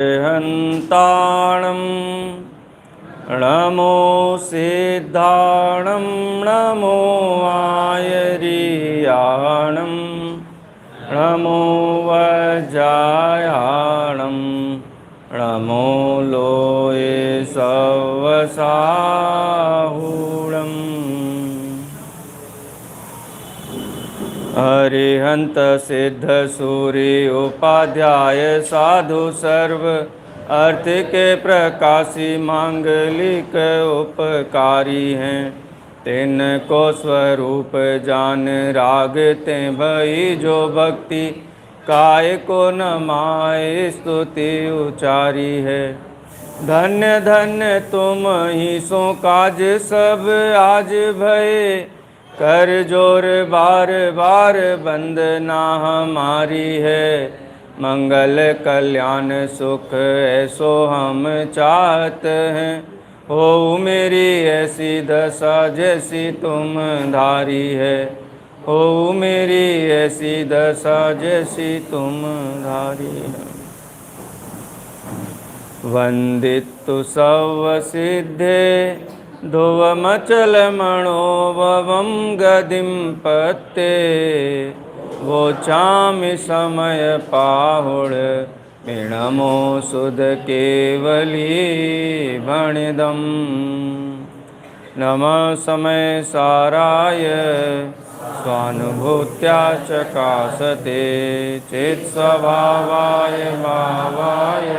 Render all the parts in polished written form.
हन्ताणं नमो सिद्धाणं नमो आयर्याणं नमो वज्रायाणं नमो लोये सवसाहुणम् हरिहंत सिद्ध सूर्य उपाध्याय साधु सर्व अर्थ के प्रकाशी मांगलिक उपकारी हैं। तिनको स्वरूप जान रागते भई जो भक्ति काय को नमाय स्तुति उचारी है। धन्य धन्य तुम ही सो काज सब आज भये, कर जोर बार बार बंदना हमारी है। मंगल कल्याण सुख ऐसो हम चाहते हैं, हो मेरी ऐसी दशा जैसी तुम धारी है। हो मेरी ऐसी दशा जैसी तुम धारी है। वंदितु सव सिद्धे ध्रुवमचल मनोभवं गदिं पत्ते, वोचामि समय पाहुड़ विणमो सुध केवली भणिदम्। नमः समय साराय स्वानुभूत्या चकासते, चित्स्वभावाय भावाय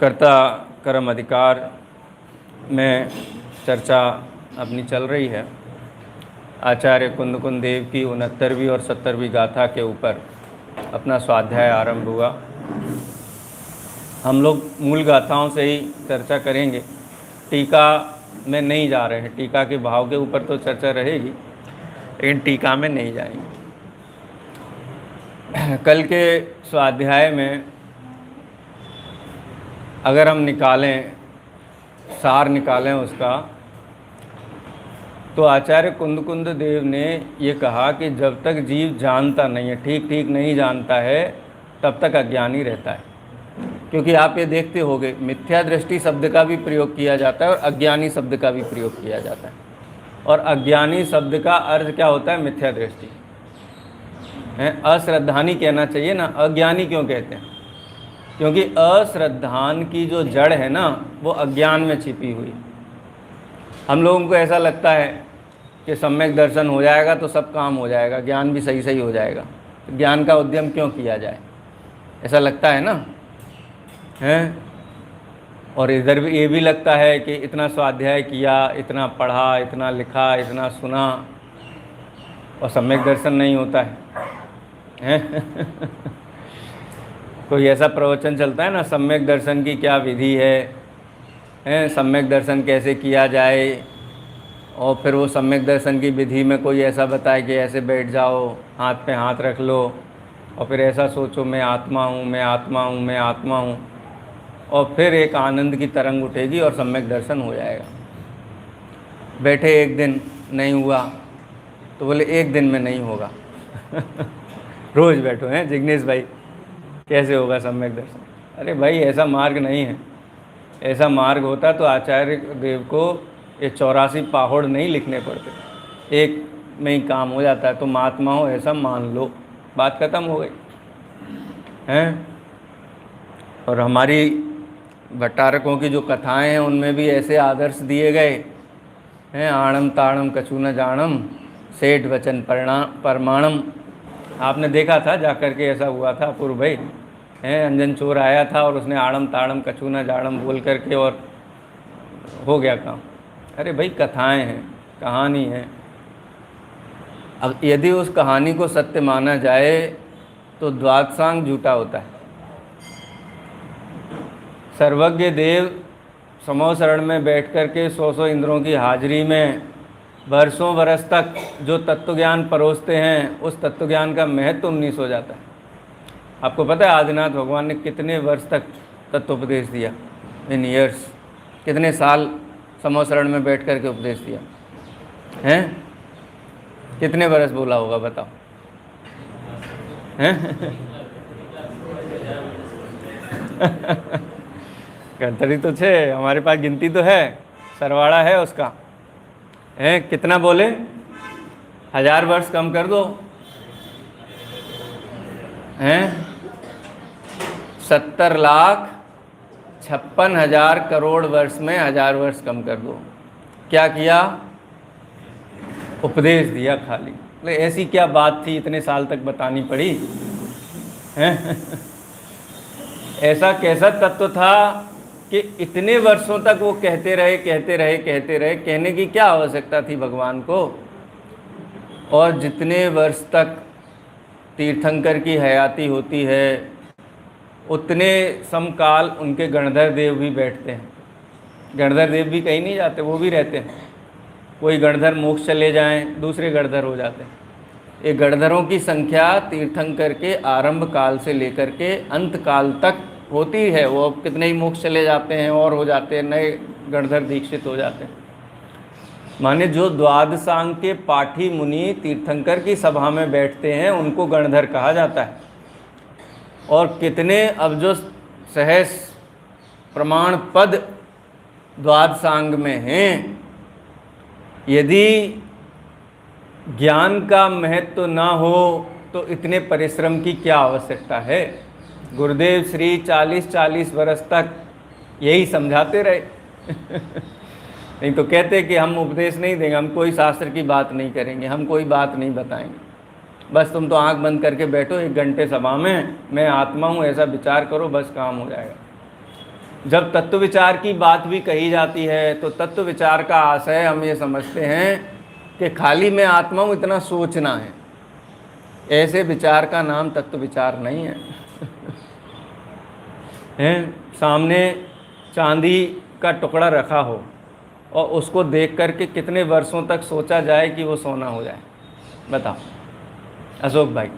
कर्ता कर्म अधिकार में चर्चा अपनी चल रही है। आचार्य कुंदकुंद देव की 69वीं और 70वीं गाथा के ऊपर अपना स्वाध्याय आरंभ हुआ। हम लोग मूल गाथाओं से ही चर्चा करेंगे, टीका में नहीं जा रहे हैं। टीका के भाव के ऊपर तो चर्चा रहेगी, लेकिन टीका में नहीं जाएंगे। कल के स्वाध्याय में अगर हम निकालें, सार निकालें उसका, तो आचार्य कुंदकुंद देव ने ये कहा कि जब तक जीव जानता नहीं है, ठीक ठीक नहीं जानता है, तब तक अज्ञानी रहता है। क्योंकि आप ये देखते होंगे, मिथ्या दृष्टि शब्द का भी प्रयोग किया जाता है और अज्ञानी शब्द का भी प्रयोग किया जाता है। और अज्ञानी शब्द का अर्थ क्या होता है? मिथ्या दृष्टि है। अश्रद्धानी कहना चाहिए ना, अज्ञानी क्यों कहते हैं? क्योंकि अश्रद्धान की जो जड़ है ना, वो अज्ञान में छिपी हुई। हम लोगों को ऐसा लगता है कि सम्यक दर्शन हो जाएगा तो सब काम हो जाएगा, ज्ञान भी सही सही हो जाएगा। तो ज्ञान का उद्यम क्यों किया जाए, ऐसा लगता है ना, हैं? और इधर भी ये भी लगता है कि इतना स्वाध्याय किया, इतना पढ़ा, इतना लिखा, इतना सुना, और सम्यक दर्शन नहीं होता है। कोई ऐसा प्रवचन चलता है ना, सम्यक दर्शन की क्या विधि है, सम्यक दर्शन कैसे किया जाए, और फिर वो सम्यक दर्शन की विधि में कोई ऐसा बताए कि ऐसे बैठ जाओ, हाथ पे हाथ रख लो, और फिर ऐसा सोचो मैं आत्मा हूँ, मैं आत्मा हूँ, मैं आत्मा हूँ, और फिर एक आनंद की तरंग उठेगी और सम्यक दर्शन हो जाएगा। बैठे एक दिन नहीं हुआ तो बोले एक दिन में नहीं होगा। रोज़ बैठो हैं जिग्नेश भाई, कैसे होगा सम्यक दर्शन? अरे भाई, ऐसा मार्ग नहीं है। ऐसा मार्ग होता तो आचार्य देव को ये 84 पाहुड़ नहीं लिखने पड़ते, एक में ही काम हो जाता है। तुम आत्मा हो ऐसा मान लो, बात खत्म हो गई हैं। और हमारी भट्टारकों की जो कथाएं हैं उनमें भी ऐसे आदर्श दिए गए हैं। आणम ताणम कछु न जानम, सेठ वचन परमाणम। आपने देखा था जाकर के, ऐसा हुआ था अपूर्व भाई, हैं, अंजन चोर आया था और उसने आड़म ताड़म कछु न जाड़म बोल करके और हो गया काम। अरे भाई, कथाएं हैं, कहानी है। अब यदि उस कहानी को सत्य माना जाए तो द्वादशांग झूठा होता है। सर्वज्ञ देव समूह शरण में बैठ कर के 100 इंद्रों की हाजिरी में वर्षों बरस तक जो तत्वज्ञान परोसते हैं, उस तत्वज्ञान का महत्व 19 हो जाता है। आपको पता है आदिनाथ भगवान ने कितने वर्ष तक तत्वोपदेश दिया? इन ईयर्स, कितने साल समूह शरण में बैठ कर के उपदेश दिया हैं? कितने बरस बोला होगा बताओ? हैं? गणतरी तो छे, हमारे पास गिनती तो है, सरवाड़ा है उसका। है कितना बोले? 1000 वर्ष कम कर दो। हैं 70,56,000 करोड़ वर्ष में 1000 वर्ष कम कर दो। क्या किया? उपदेश दिया खाली। ऐसी क्या बात थी इतने साल तक बतानी पड़ी? हैं? ऐसा कैसा तत्व था कि इतने वर्षों तक वो कहते रहे कहते रहे कहते रहे? कहने की क्या आवश्यकता थी भगवान को? और जितने वर्ष तक तीर्थंकर की हयाती होती है उतने समकाल उनके गणधर देव भी बैठते हैं। गणधर देव भी कहीं नहीं जाते, वो भी रहते हैं। कोई गणधर मोक्ष चले जाएं, दूसरे गणधर हो जाते हैं। ये गणधरों की संख्या तीर्थंकर के आरंभ काल से लेकर के अंत काल तक होती है। वो अब कितने ही मोक्ष चले जाते हैं और हो जाते हैं, नए गणधर दीक्षित हो जाते हैं। माने जो द्वादशांग के पाठी मुनि तीर्थंकर की सभा में बैठते हैं उनको गणधर कहा जाता है। और कितने अब जो सहस प्रमाण पद द्वादशांग में हैं, यदि ज्ञान का महत्व ना हो तो इतने परिश्रम की क्या आवश्यकता है? गुरुदेव श्री 40-40 वर्ष तक यही समझाते रहे। नहीं तो कहते कि हम उपदेश नहीं देंगे, हम कोई शास्त्र की बात नहीं करेंगे, हम कोई बात नहीं बताएंगे, बस तुम तो आंख बंद करके बैठो 1 घंटे सभा में, मैं आत्मा हूँ ऐसा विचार करो, बस काम हो जाएगा। जब तत्व विचार की बात भी कही जाती है तो तत्व विचार का आशय हम ये समझते हैं कि खाली मैं आत्मा हूँ इतना सोचना है। ऐसे विचार का नाम तत्व विचार नहीं है। हैं सामने चांदी का टुकड़ा रखा हो और उसको देख करके कितने वर्षों तक सोचा जाए कि वो सोना हो जाए? बताओ अशोक भाई।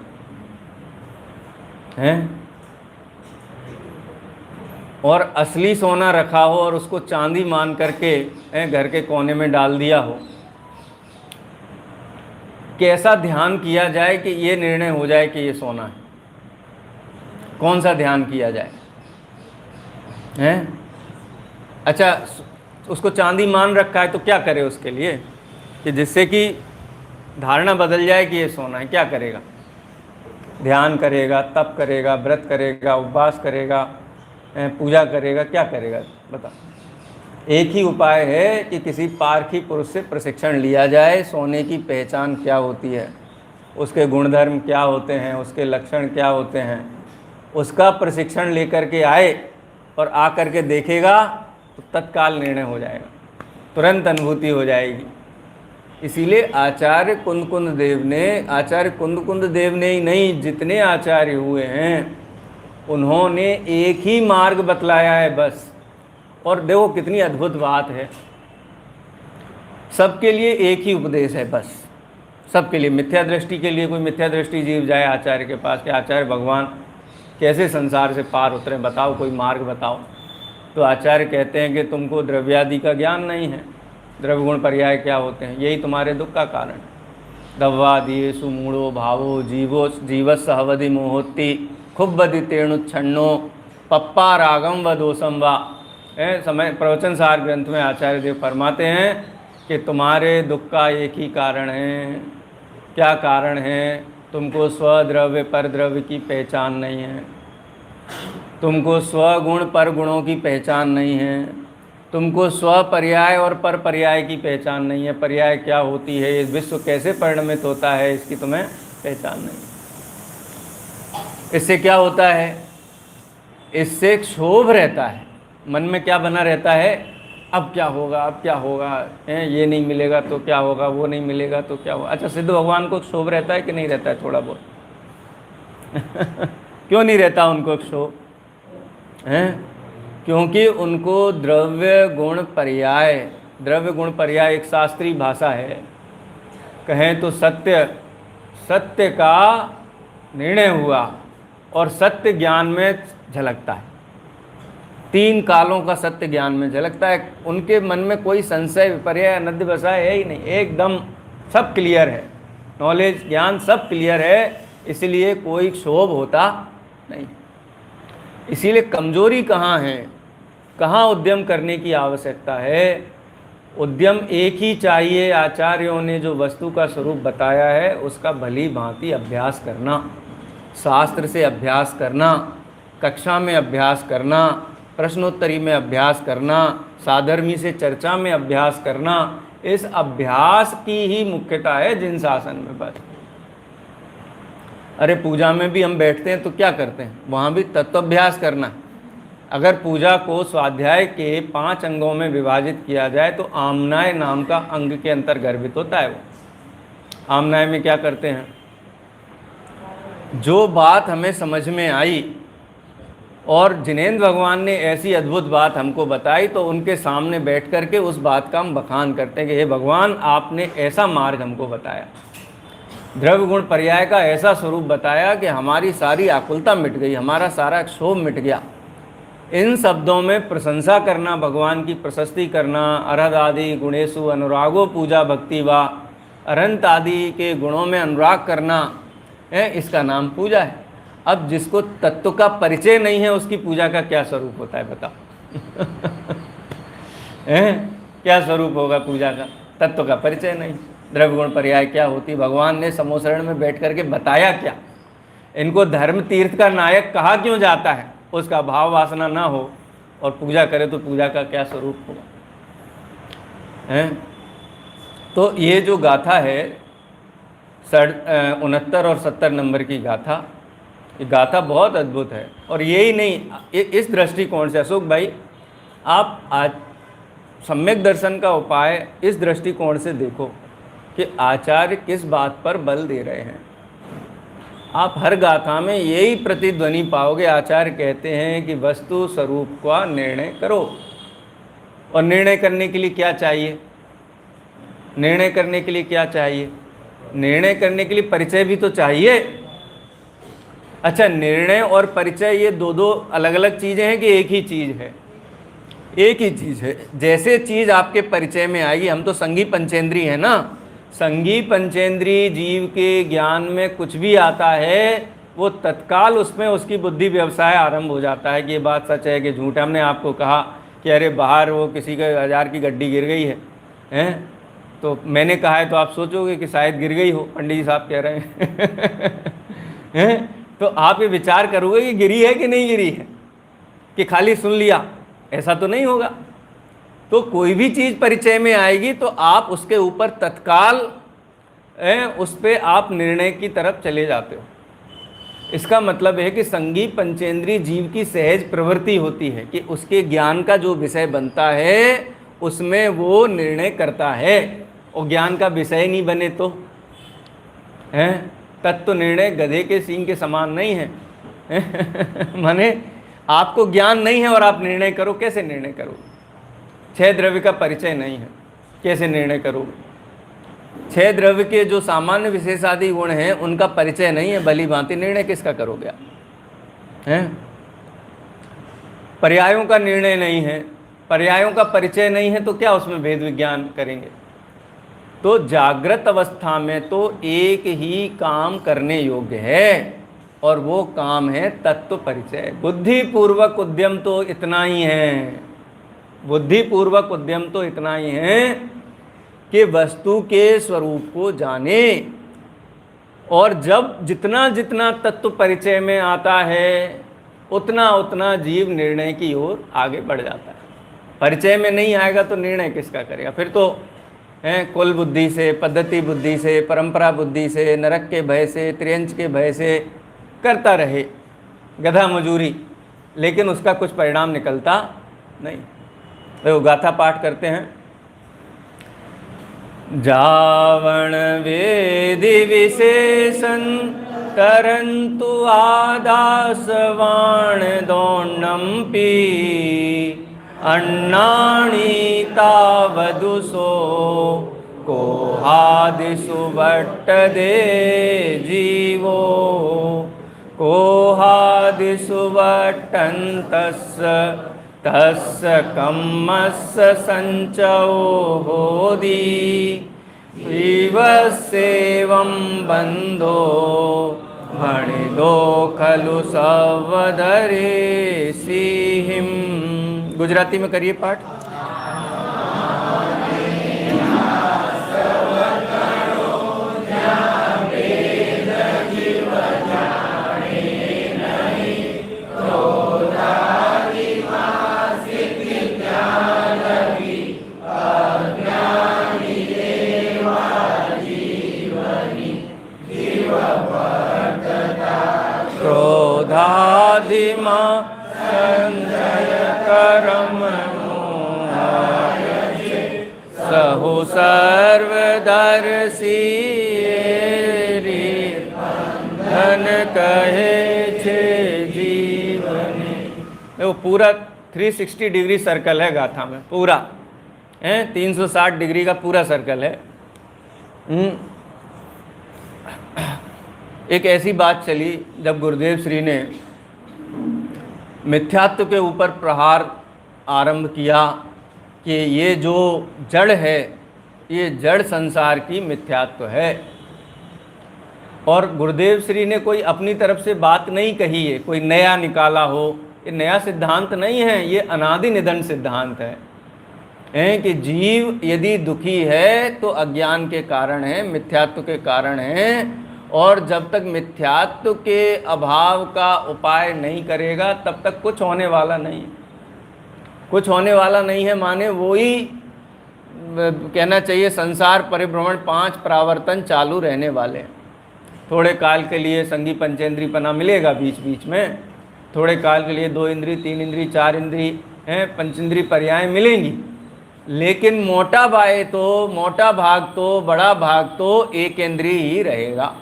हैं और असली सोना रखा हो और उसको चांदी मान करके घर के कोने में डाल दिया हो, कैसा ध्यान किया जाए कि ये निर्णय हो जाए कि ये सोना है? कौन सा ध्यान किया जाए? हैं अच्छा, उसको चांदी मान रखा है तो क्या करे उसके लिए कि जिससे कि धारणा बदल जाए कि ये सोना है? क्या करेगा? ध्यान करेगा, तप करेगा, व्रत करेगा, उपवास करेगा, पूजा करेगा, क्या करेगा? बता। एक ही उपाय है कि किसी पारखी पुरुष से प्रशिक्षण लिया जाए। सोने की पहचान क्या होती है, उसके गुणधर्म क्या होते हैं, उसके लक्षण क्या होते हैं, उसका प्रशिक्षण लेकर के आए और आकर के देखेगा तो तत्काल निर्णय हो जाएगा, तुरंत अनुभूति हो जाएगी। इसीलिए आचार्य कुंद देव ने ही नहीं, जितने आचार्य हुए हैं उन्होंने एक ही मार्ग बतलाया है बस। और देखो कितनी अद्भुत बात है, सबके लिए एक ही उपदेश है बस, सबके लिए। मिथ्या दृष्टि के लिए कोई मिथ्या दृष्टि जीव जाए आचार्य के पास कि आचार्य भगवान कैसे संसार से पार उतरे, बताओ कोई मार्ग बताओ, तो आचार्य कहते हैं कि तुमको द्रव्यादि का ज्ञान नहीं है। द्रव्य गुण पर्याय क्या होते हैं, यही तुम्हारे दुख का कारण। दव्वादियेषु मूढ़ो भावो जीवस्य हवधि मोहोत्ति खुब्बदि तेणुच्छन्नो पप्पा रागम व दोषम वा। समय प्रवचन सार ग्रंथ में आचार्य देव फरमाते हैं कि तुम्हारे दुख का एक ही कारण है। क्या कारण है? तुमको स्वद्रव्य पर द्रव्य की पहचान नहीं है, तुमको स्वगुण पर गुणों की पहचान नहीं है, तुमको स्व पर्याय और पर पर्याय की पहचान नहीं है। पर्याय क्या होती है, इस विश्व कैसे परिणमित होता है, इसकी तुम्हें पहचान नहीं। इससे क्या होता है? इससे क्षोभ रहता है, मन में क्या बना रहता है, अब क्या होगा, अब क्या होगा, ये नहीं मिलेगा तो क्या होगा, वो नहीं मिलेगा तो क्या होगा। अच्छा, सिद्ध भगवान को क्षोभ रहता है कि नहीं रहता है? थोड़ा बहुत। क्यों नहीं रहता उनको क्षोभ? क्योंकि उनको द्रव्य गुण पर्याय एक शास्त्रीय भाषा है। कहें तो सत्य का निर्णय हुआ और सत्य ज्ञान में झलकता है। 3 कालों का सत्य ज्ञान में झलकता है। उनके मन में कोई संशय विपर्य अनद्य बसा है ही नहीं, एकदम सब क्लियर है। नॉलेज ज्ञान सब क्लियर है, इसलिए कोई क्षोभ होता नहीं। इसीलिए कमजोरी कहाँ है, कहाँ उद्यम करने की आवश्यकता है? उद्यम एक ही चाहिए, आचार्यों ने जो वस्तु का स्वरूप बताया है उसका भली भांति अभ्यास करना, शास्त्र से अभ्यास करना, कक्षा में अभ्यास करना, प्रश्नोत्तरी में अभ्यास करना, साधर्मी से चर्चा में अभ्यास करना। इस अभ्यास की ही मुख्यता है जिन शासन में। बस अरे पूजा में भी हम बैठते हैं तो क्या करते हैं, वहाँ भी तत्वाभ्यास करना है। अगर पूजा को स्वाध्याय के 5 अंगों में विभाजित किया जाए तो आमनाय नाम का अंग के अंतर गर्भित होता है। वो आमनाय में क्या करते हैं, जो बात हमें समझ में आई और जिनेंद्र भगवान ने ऐसी अद्भुत बात हमको बताई तो उनके सामने बैठ कर के उस बात का हम बखान करते हैं कि हे भगवान, आपने ऐसा मार्ग हमको बताया, द्रव्य गुण पर्याय का ऐसा स्वरूप बताया कि हमारी सारी आकुलता मिट गई, हमारा सारा क्षोभ मिट गया। इन शब्दों में प्रशंसा करना, भगवान की प्रशस्ति करना, अरहद आदि गुणेशु अनुरागो पूजा भक्ति वा, अरहंत आदि के गुणों में अनुराग करना है, इसका नाम पूजा है। अब जिसको तत्व का परिचय नहीं है उसकी पूजा का क्या स्वरूप होता है बताओ? क्या स्वरूप होगा पूजा का? तत्व का परिचय नहीं, द्रव्य गुण पर्याय क्या होती, भगवान ने समोसरण में बैठ करके बताया क्या, इनको धर्म तीर्थ का नायक कहा क्यों जाता है, उसका भाव वासना ना हो और पूजा करे तो पूजा का क्या स्वरूप होगा? तो ये जो गाथा है 69 और 70 नंबर की गाथा, ये गाथा बहुत अद्भुत है। और यही नहीं, इस दृष्टिकोण से अशोक भाई आप आज सम्यक दर्शन का उपाय इस दृष्टिकोण से देखो कि आचार्य किस बात पर बल दे रहे हैं। आप हर गाथा में यही प्रतिध्वनि पाओगे, आचार्य कहते हैं कि वस्तु स्वरूप का निर्णय करो। और निर्णय करने के लिए क्या चाहिए? निर्णय करने के लिए क्या चाहिए? निर्णय करने के लिए परिचय भी तो चाहिए। अच्छा, निर्णय और परिचय ये दो अलग अलग चीज़ें हैं कि एक ही चीज़ है? एक ही चीज़ है। जैसे चीज़ आपके परिचय में आएगी, हम तो संगी पंचेंद्री है ना, संगी पंचेंद्री जीव के ज्ञान में कुछ भी आता है वो तत्काल उसमें उसकी बुद्धि व्यवसाय आरंभ हो जाता है कि ये बात सच है कि झूठ है। हमने आपको कहा कि अरे बाहर वो किसी के 1000 की गड्डी गिर गई है, तो मैंने कहा है तो आप सोचोगे कि शायद गिर गई हो, पंडित जी साहब कह रहे हैं तो आप ये विचार करोगे कि गिरी है कि नहीं गिरी है, कि खाली सुन लिया, ऐसा तो नहीं होगा। तो कोई भी चीज़ परिचय में आएगी तो आप उसके ऊपर तत्काल उस पर आप निर्णय की तरफ चले जाते हो। इसका मतलब है कि संगी पंचेंद्री जीव की सहज प्रवृत्ति होती है कि उसके ज्ञान का जो विषय बनता है उसमें वो निर्णय करता है। और ज्ञान का विषय नहीं बने तो तत्व निर्णय गधे के सींग के समान नहीं है। माने आपको ज्ञान नहीं है और आप निर्णय करो, कैसे निर्णय करोगे? 6 द्रव्य का परिचय नहीं है, कैसे निर्णय करोगे? 6 द्रव्य के जो सामान्य विशेषादि गुण हैं उनका परिचय नहीं है, भली भांति निर्णय किसका करोगे आप? पर्यायों का निर्णय नहीं है, पर्यायों का परिचय नहीं है, तो क्या उसमें भेद विज्ञान करेंगे? तो जागृत अवस्था में तो एक ही काम करने योग्य है और वो काम है तत्व परिचय। बुद्धिपूर्वक उद्यम तो इतना ही है, बुद्धिपूर्वक उद्यम तो इतना ही है कि वस्तु के स्वरूप को जाने। और जब जितना जितना तत्व परिचय में आता है उतना उतना जीव निर्णय की ओर आगे बढ़ जाता है। परिचय में नहीं आएगा तो निर्णय किसका करेगा? फिर तो कुल बुद्धि से, पद्धति बुद्धि से, परंपरा बुद्धि से, नरक के भय से, त्रियंच के भय से करता रहे गधा मजूरी, लेकिन उसका कुछ परिणाम निकलता नहीं। तो गाथा पाठ करते हैं। जावण वेदि विशेषण तरंतु आदासवाण दोन्नम्पि अन्नानि तावदुसो कोहादिषु वट्टदे जीवो कोहादिषु वट्टन्तस्य तस्य कम्मस्य संचयो होदि विवस्सेवं बन्धो भणिदो खलु सवदरे सिहिम। गुजराती में करिए पाठ। क्रोधादिमा संजय करमनो सहु सर्वदर्शी धन कहे छे जीवने। वो पूरा 360 डिग्री सर्कल है गाथा में, पूरा है 360 डिग्री का पूरा सर्कल है। एक ऐसी बात चली जब गुरुदेव श्री ने मिथ्यात्व के ऊपर प्रहार आरंभ किया कि ये जो जड़ है, ये जड़ संसार की मिथ्यात्व है। और गुरुदेव श्री ने कोई अपनी तरफ से बात नहीं कही है, कोई नया निकाला हो, ये नया सिद्धांत नहीं है, ये अनादि निधन सिद्धांत है कि जीव यदि दुखी है तो अज्ञान के कारण है, मिथ्यात्व के कारण है। और जब तक मिथ्यात्व के अभाव का उपाय नहीं करेगा तब तक कुछ होने वाला नहीं, कुछ होने वाला नहीं है। माने वही कहना चाहिए संसार परिभ्रमण 5 परावर्तन चालू रहने वाले हैं। थोड़े काल के लिए संगी पंचेंद्रीपना मिलेगा बीच बीच में, थोड़े काल के लिए 2 इंद्री 3 इंद्री 4 इंद्री हैं, पंचेंद्री पर्याय मिलेंगी, लेकिन मोटा भाग तो बड़ा भाग तो एक इंद्री ही रहेगा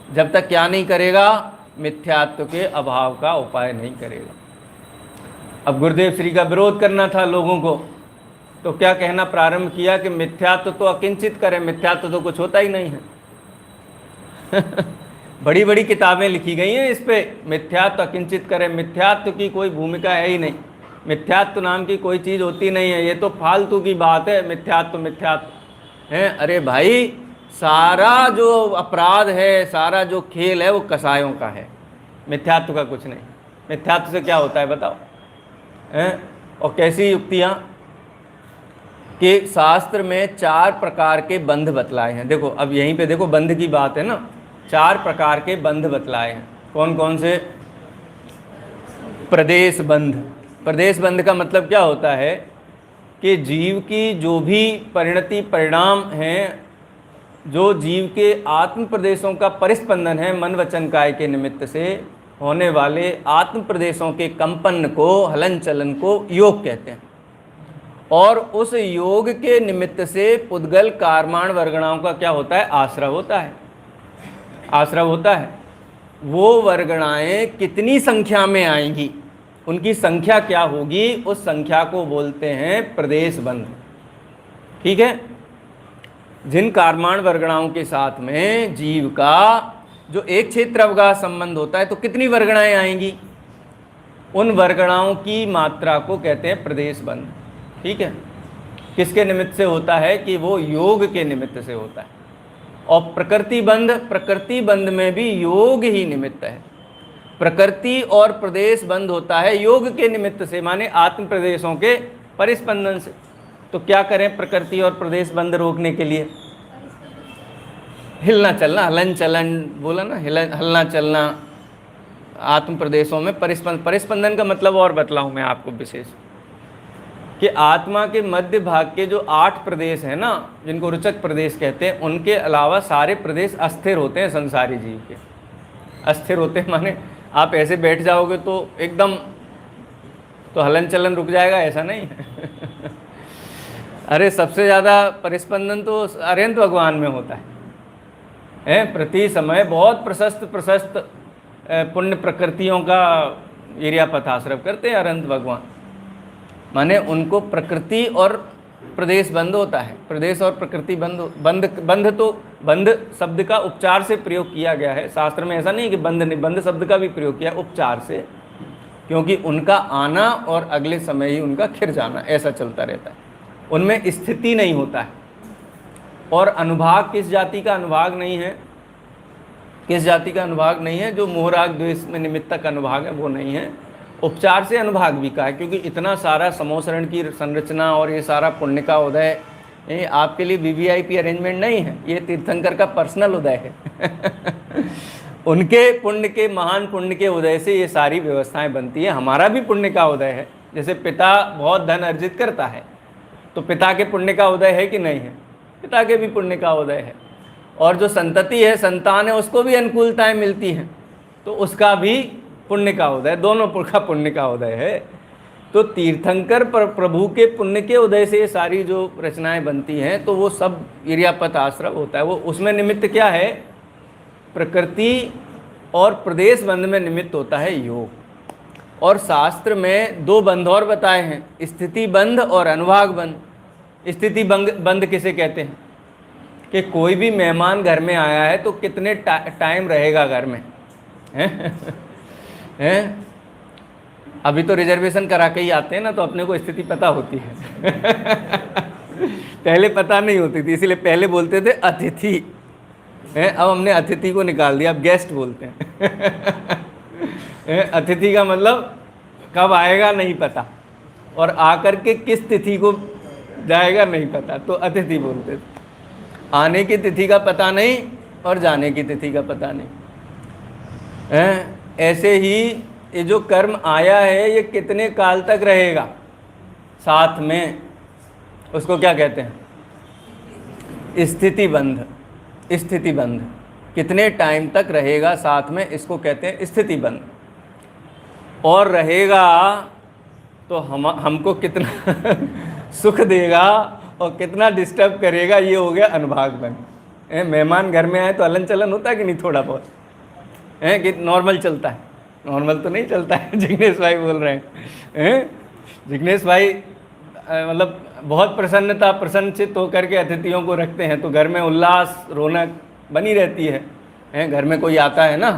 जब तक क्या नहीं करेगा, मिथ्यात्व के अभाव का उपाय नहीं करेगा। अब गुरुदेव श्री का विरोध करना था लोगों को, तो क्या कहना प्रारंभ किया कि मिथ्यात्व तो अकिंचित करें, मिथ्यात्व तो कुछ होता ही नहीं है। बड़ी बड़ी किताबें लिखी गई हैं इस पे, मिथ्यात्व अकिंचित करें, मिथ्यात्व की कोई भूमिका है ही नहीं, मिथ्यात्व नाम की कोई चीज़ होती नहीं है, ये तो फालतू की बात है, मिथ्यात्व है। अरे भाई, सारा जो अपराध है, सारा जो खेल है वो कसायों का है, मिथ्यात्व का कुछ नहीं। मिथ्यात्व से क्या होता है बताओ हैं? और कैसी युक्तियाँ कि शास्त्र में 4 प्रकार के बंध बतलाए हैं। देखो अब यहीं पे देखो, बंध की बात है ना, 4 प्रकार के बंध बतलाए हैं। कौन कौन से? प्रदेश बंध। प्रदेश बंध का मतलब क्या होता है कि जीव की जो भी परिणति परिणाम हैं, जो जीव के आत्म प्रदेशों का परिस्पंदन है, मन वचन काय के निमित्त से होने वाले आत्म प्रदेशों के कंपन को, हलन चलन को योग कहते हैं। और उस योग के निमित्त से पुद्गल कारमाण वर्गणाओं का क्या होता है? आश्रव होता है, आश्रव होता है। वो वर्गणाएं कितनी संख्या में आएंगी, उनकी संख्या क्या होगी, उस संख्या को बोलते हैं प्रदेश बंध। ठीक है। जिन कारमाण वर्गणाओं के साथ में जीव का जो एक क्षेत्र अवगाह संबंध होता है, तो कितनी वर्गणाएं आएंगी, उन वर्गणाओं की मात्रा को कहते हैं प्रदेश बंध। ठीक है। किसके निमित्त से होता है? कि वो योग के निमित्त से होता है। और प्रकृति बंध में भी योग ही निमित्त है। प्रकृति और प्रदेश बंध होता है योग के निमित्त से, माने आत्म प्रदेशों के परिस्पंदन से। तो क्या करें प्रकृति और प्रदेश बंध रोकने के लिए? हिलना चलना, हलन चलन बोला ना, हलना चलना आत्म प्रदेशों में परिस्पंदन का मतलब और बतलाऊं मैं आपको विशेष, कि आत्मा के मध्य भाग के जो 8 प्रदेश हैं ना, जिनको रुचक प्रदेश कहते हैं, उनके अलावा सारे प्रदेश अस्थिर होते हैं। संसारी जीव के अस्थिर होते हैं, माने आप ऐसे बैठ जाओगे तो एकदम तो हलन चलन रुक जाएगा, ऐसा नहीं है। अरे सबसे ज़्यादा परिस्पंदन तो अरहंत भगवान में होता है। प्रति समय बहुत प्रशस्त पुण्य प्रकृतियों का एरिया पथाश्रव करते हैं अरहंत भगवान। माने उनको प्रकृति और प्रदेश बंध होता है। प्रदेश और प्रकृति बंध तो बंध शब्द का उपचार से प्रयोग किया गया है शास्त्र में। ऐसा नहीं कि बंध नहीं, बंध शब्द का भी प्रयोग किया उपचार से, क्योंकि उनका आना और अगले समय ही उनका खिर जाना ऐसा चलता रहता है, उनमें स्थिति नहीं होता है। और अनुभाग किस जाति का अनुभाग नहीं है? किस जाति का अनुभाग नहीं है? जो मोहराग द्वेष में निमित्तक अनुभाग है वो नहीं है। उपचार से अनुभाग भी कहा है, क्योंकि इतना सारा समोसरण की संरचना और ये सारा पुण्य का उदय ये आपके लिए वीवीआईपी अरेंजमेंट नहीं है, ये तीर्थंकर का पर्सनल उदय है। उनके पुण्य के, महान पुण्य के उदय से ये सारी व्यवस्थाएं बनती है। हमारा भी पुण्य का उदय है। जैसे पिता बहुत धन अर्जित करता है तो पिता के पुण्य का उदय है कि नहीं है? पिता के भी पुण्य का उदय है। और जो संतति है, संतान है, उसको भी अनुकूलताएं मिलती हैं तो उसका भी पुण्य का उदय, दोनों का पुण्य का उदय है। तो तीर्थंकर प्रभु के पुण्य के उदय से ये सारी जो रचनाएं बनती हैं तो वो सब इर्यापत आश्रय होता है। वो उसमें निमित्त क्या है? प्रकृति और प्रदेश बंध में निमित्त होता है योग। और शास्त्र में दो बंध और बताए हैं, स्थिति बंध और अनुभाग बंध। स्थिति बंध किसे कहते हैं? कि कोई भी मेहमान घर में आया है तो कितने टाइम रहेगा घर में, हैं? अभी तो रिजर्वेशन करा के ही आते हैं ना, तो अपने को स्थिति पता होती है। पहले पता नहीं होती थी, इसलिए पहले बोलते थे अतिथि, हैं? अब हमने अतिथि को निकाल दिया, अब गेस्ट बोलते हैं। अतिथि का मतलब कब आएगा नहीं पता, और आकर के किस तिथि को जाएगा नहीं पता, तो अतिथि बोलते थे। आने की तिथि का पता नहीं और जाने की तिथि का पता नहीं, हैं? ऐसे ही ये जो कर्म आया है ये कितने काल तक रहेगा साथ में, उसको क्या कहते हैं? स्थिति बंध। स्थिति बंध कितने टाइम तक रहेगा साथ में, इसको कहते हैं स्थिति बंध। और रहेगा तो हमको कितना सुख देगा और कितना डिस्टर्ब करेगा, ये हो गया अनुभाग बंध। मेहमान घर में आए तो हलन चलन होता है कि नहीं? थोड़ा बहुत है कि नॉर्मल चलता है? नॉर्मल तो नहीं चलता है। जिग्नेश भाई बोल रहे हैं, जिग्नेश भाई मतलब बहुत प्रसन्नचित होकर के अतिथियों को रखते हैं तो घर में उल्लास रौनक बनी रहती है। घर में कोई आता है ना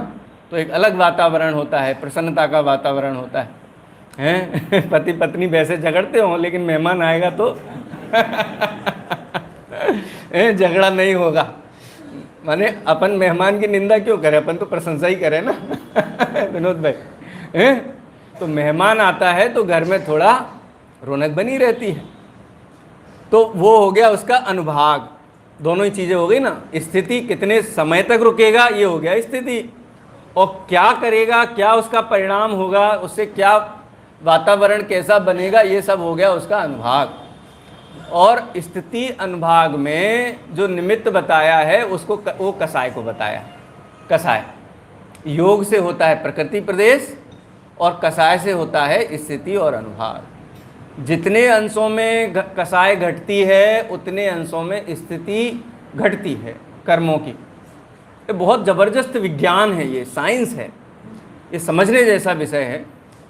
तो एक अलग वातावरण होता है, प्रसन्नता का वातावरण होता है। पति पत्नी वैसे झगड़ते हों लेकिन मेहमान आएगा तो झगड़ा नहीं होगा। माने अपन मेहमान की निंदा क्यों करें, अपन तो प्रशंसा ही करें ना। विनोद भाई, तो मेहमान आता है तो घर में थोड़ा रौनक बनी रहती है। तो वो हो गया उसका अनुभाग। दोनों ही चीज़ें हो गई ना। स्थिति कितने समय तक रुकेगा ये हो गया स्थिति, और क्या करेगा, क्या उसका परिणाम होगा, उससे क्या वातावरण कैसा बनेगा, ये सब हो गया उसका अनुभाग। और स्थिति अनुभाग में जो निमित्त बताया है उसको वो कसाय को बताया। कसाय योग से होता है प्रकृति प्रदेश और कसाय से होता है स्थिति और अनुभाग। जितने अंशों में कसाय घटती है उतने अंशों में स्थिति घटती है कर्मों की। ये बहुत ज़बरदस्त विज्ञान है, ये साइंस है, ये समझने जैसा विषय है।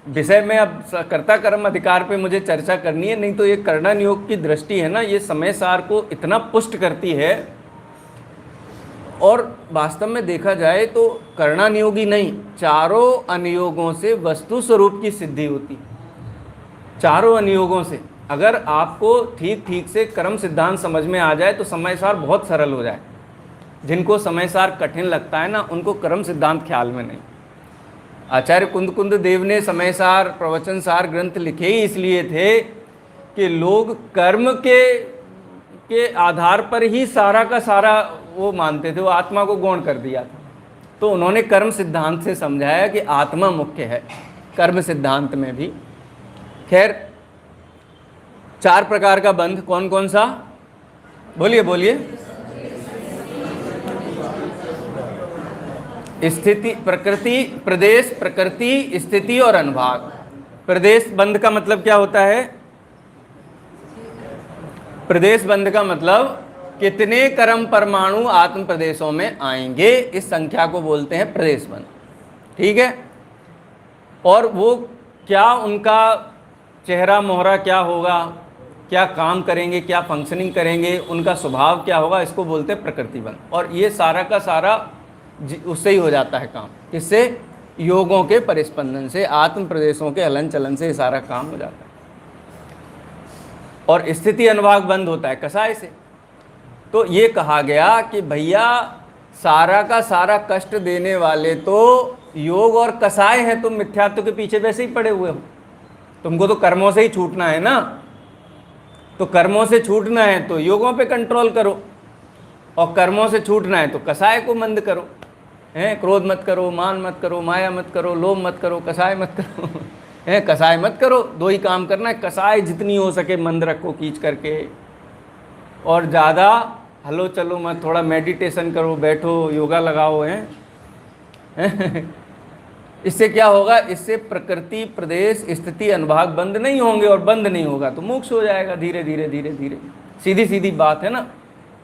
विषय में अब कर्ता कर्म अधिकार पे मुझे चर्चा करनी है, नहीं तो ये कर्णन योग की दृष्टि है ना, ये समय सार को इतना पुष्ट करती है। और वास्तव में देखा जाए तो कर्णन योग ही नहीं, चारों अनुयोगों से वस्तु स्वरूप की सिद्धि होती। चारों अनुयोगों से अगर आपको ठीक ठीक से कर्म सिद्धांत समझ में आ जाए तो समय सार बहुत सरल हो जाए। जिनको समय सार कठिन लगता है ना उनको कर्म सिद्धांत ख्याल में नहीं। आचार्य कुंद देव ने समय सार प्रवचन सार ग्रंथ लिखे ही इसलिए थे कि लोग कर्म के आधार पर ही सारा का सारा वो मानते थे, वो आत्मा को गौण कर दिया था। तो उन्होंने कर्म सिद्धांत से समझाया कि आत्मा मुख्य है कर्म सिद्धांत में भी। खैर, 4 प्रकार का बंध कौन कौन सा? बोलिए बोलिए। स्थिति, प्रकृति, प्रदेश, प्रकृति, स्थिति और अनुभाग। प्रदेश बंध का मतलब क्या होता है? प्रदेश बंध का मतलब कितने कर्म परमाणु आत्म प्रदेशों में आएंगे, इस संख्या को बोलते हैं प्रदेश बंध। ठीक है। और वो क्या, उनका चेहरा मोहरा क्या होगा, क्या काम करेंगे, क्या फंक्शनिंग करेंगे, उनका स्वभाव क्या होगा, इसको बोलते हैं प्रकृति बंध। और ये सारा का सारा उससे ही हो जाता है काम। किससे? योगों के परिस्पंदन से, आत्म प्रदेशों के हलन चलन से सारा काम हो जाता है। और स्थिति अनुभाग बंद होता है कसाय से। तो ये कहा गया कि भैया सारा का सारा कष्ट देने वाले तो योग और कसाय हैं, तुम मिथ्यात्व के पीछे वैसे ही पड़े हुए हो। तुमको तो कर्मों से ही छूटना है ना, तो कर्मों से छूटना है तो योगों पे कंट्रोल करो, और कर्मों से छूटना है तो कसाय को मंद करो, हैं, क्रोध मत करो, मान मत करो, माया मत करो, लोभ मत करो, कसाय मत करो, हैं, कसाय मत करो। दो ही काम करना है, कसाय जितनी हो सके मंद रखो खींच करके, और ज़्यादा हलो चलो मत, थोड़ा मेडिटेशन करो, बैठो, योगा लगाओ, हैं। इससे क्या होगा, इससे प्रकृति, प्रदेश, स्थिति, अनुभाग बंद नहीं होंगे, और बंद नहीं होगा तो मोक्ष हो जाएगा धीरे धीरे धीरे धीरे। सीधी सीधी बात है ना।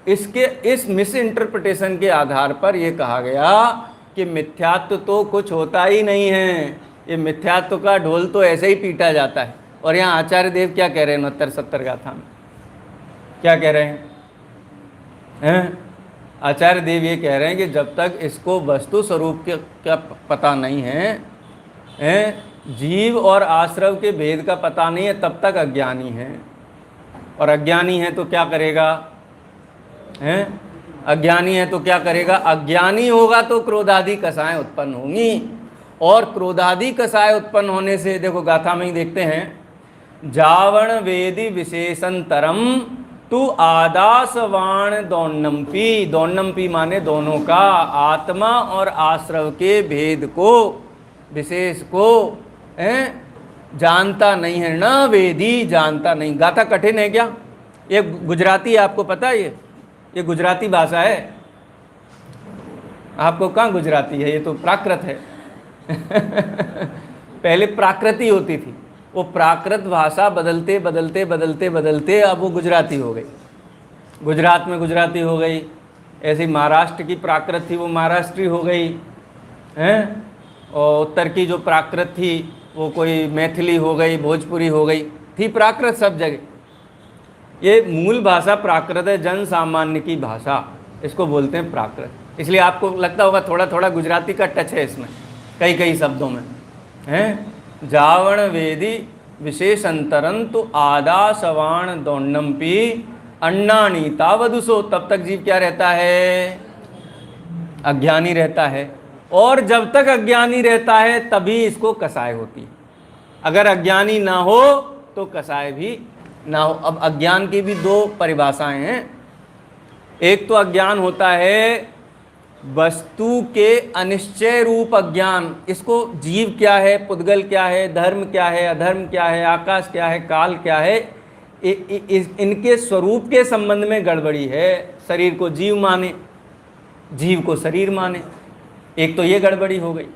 इसके इस मिस इंटरप्रिटेशन के आधार पर यह कहा गया कि मिथ्यात्व तो कुछ होता ही नहीं है, ये मिथ्यात्व का ढोल तो ऐसे ही पीटा जाता है। और यहाँ आचार्य देव क्या कह रहे हैं 69-70 गाथा में, क्या कह रहे हैं? आचार्य देव ये कह रहे हैं कि जब तक इसको वस्तु स्वरूप के क्या पता नहीं है, जीव और आश्रव के भेद का पता नहीं है, तब तक अज्ञानी है। और अज्ञानी है तो क्या करेगा, हैं? अज्ञानी है तो क्या करेगा? अज्ञानी होगा तो क्रोधादि कसाएं उत्पन्न होंगी, और क्रोधादि कसाय उत्पन्न होने से देखो गाथा में ही देखते हैं, जावण वेदी विशेषंतरम तू आदासवाण दौन्नम्पी। दौन्नम्पी माने दोनों का, आत्मा और आश्रव के भेद को, विशेष को जानता नहीं है। न वेदी, जानता नहीं। गाथा कठिन है क्या? ये गुजराती है, आपको पता है? ये गुजराती भाषा है। आपको कहाँ गुजराती है, ये तो प्राकृत है। पहले प्राकृति होती थी, वो प्राकृत भाषा बदलते बदलते बदलते बदलते अब वो गुजराती हो गई। गुजरात में गुजराती हो गई, ऐसी महाराष्ट्र की प्राकृत थी वो महाराष्ट्री हो गई, हैं? और उत्तर की जो प्राकृत थी वो कोई मैथिली हो गई, भोजपुरी हो गई, थी प्राकृत सब जगह। ये मूल भाषा प्राकृत है, जन सामान्य की भाषा, इसको बोलते हैं प्राकृत। इसलिए आपको लगता होगा थोड़ा थोड़ा गुजराती का टच है इसमें, कई कई शब्दों में, हैं? जावण वेदी विशेषंतरंतु आदासवाण दौन्नम्पी अन्नानीता वधुसो। तब तक जीव क्या रहता है? अज्ञानी रहता है। और जब तक अज्ञानी रहता है तभी इसको कसाय होती है। अगर अज्ञानी ना हो तो कसाय भी ना हो। अब अज्ञान की भी दो परिभाषाएं हैं। एक तो अज्ञान होता है वस्तु के अनिश्चय रूप अज्ञान। इसको जीव क्या है, पुद्गल क्या है, धर्म क्या है, अधर्म क्या है, आकाश क्या है, काल क्या है, इनके स्वरूप के संबंध में गड़बड़ी है। शरीर को जीव माने, जीव को शरीर माने, एक तो ये गड़बड़ी हो गई।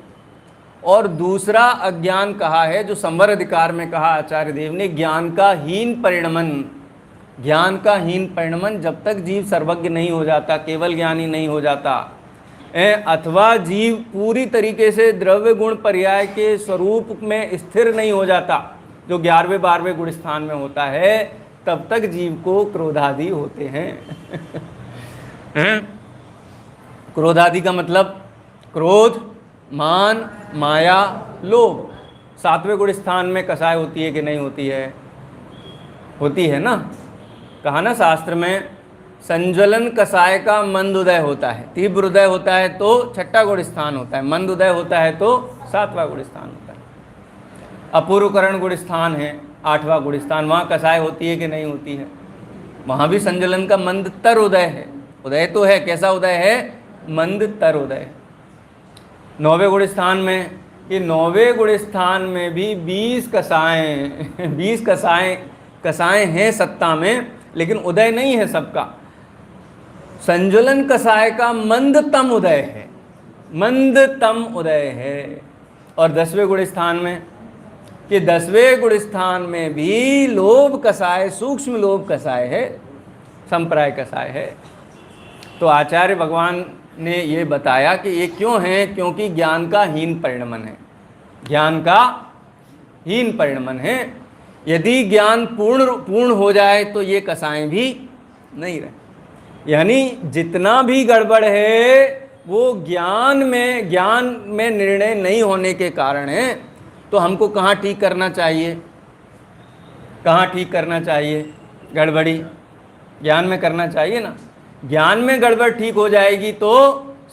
और दूसरा अज्ञान कहा है, जो संवर अधिकार में कहा आचार्य देव ने, ज्ञान का हीन परिणमन। ज्ञान का हीन परिणमन, जब तक जीव सर्वज्ञ नहीं हो जाता, केवल ज्ञानी नहीं हो जाता, अथवा जीव पूरी तरीके से द्रव्य गुण पर्याय के स्वरूप में स्थिर नहीं हो जाता, जो 11वें 12वें गुण स्थान में होता है, तब तक जीव को क्रोधादि होते हैं। क्रोधादि का मतलब क्रोध, मान, माया, लोभ। 7वें गुण स्थान में कसाय होती है कि नहीं होती है? होती है ना। कहा ना शास्त्र में, संज्वलन कसाय का मंद उदय होता है। तीव्र उदय होता है तो 6ठा गुण स्थान होता है, मंद उदय होता है तो 7वां गुण स्थान होता है। अपूर्वकरण गुण स्थान है 8वां गुण स्थान, वहाँ कसाय होती है कि नहीं होती है? वहाँ भी संज्वलन का मंद तर उदय है। उदय तो है, कैसा उदय है? मंद तर उदय। 9वें गुण स्थान में, कि 9वें गुण स्थान में भी 20 कसाएं 20 कसाएं हैं सत्ता में, लेकिन उदय नहीं है सबका। संज्वलन कसाय का मंदतम उदय है, मंदतम उदय है। और 10वें गुण स्थान में, कि 10वें गुण स्थान में भी लोभ कसाय, सूक्ष्म लोभ कसाय है, संप्राय कसाय है। तो आचार्य भगवान ने ये बताया कि ये क्यों है? क्योंकि ज्ञान का हीन परिणमन है। ज्ञान का हीन परिणमन है। यदि ज्ञान पूर्ण हो जाए तो ये कसाएं भी नहीं रहे। यानी जितना भी गड़बड़ है वो ज्ञान में निर्णय नहीं होने के कारण है। तो हमको कहाँ ठीक करना चाहिए? कहाँ ठीक करना चाहिए? गड़बड़ी ज्ञान में करना चाहिए ना। ज्ञान में गड़बड़ ठीक हो जाएगी तो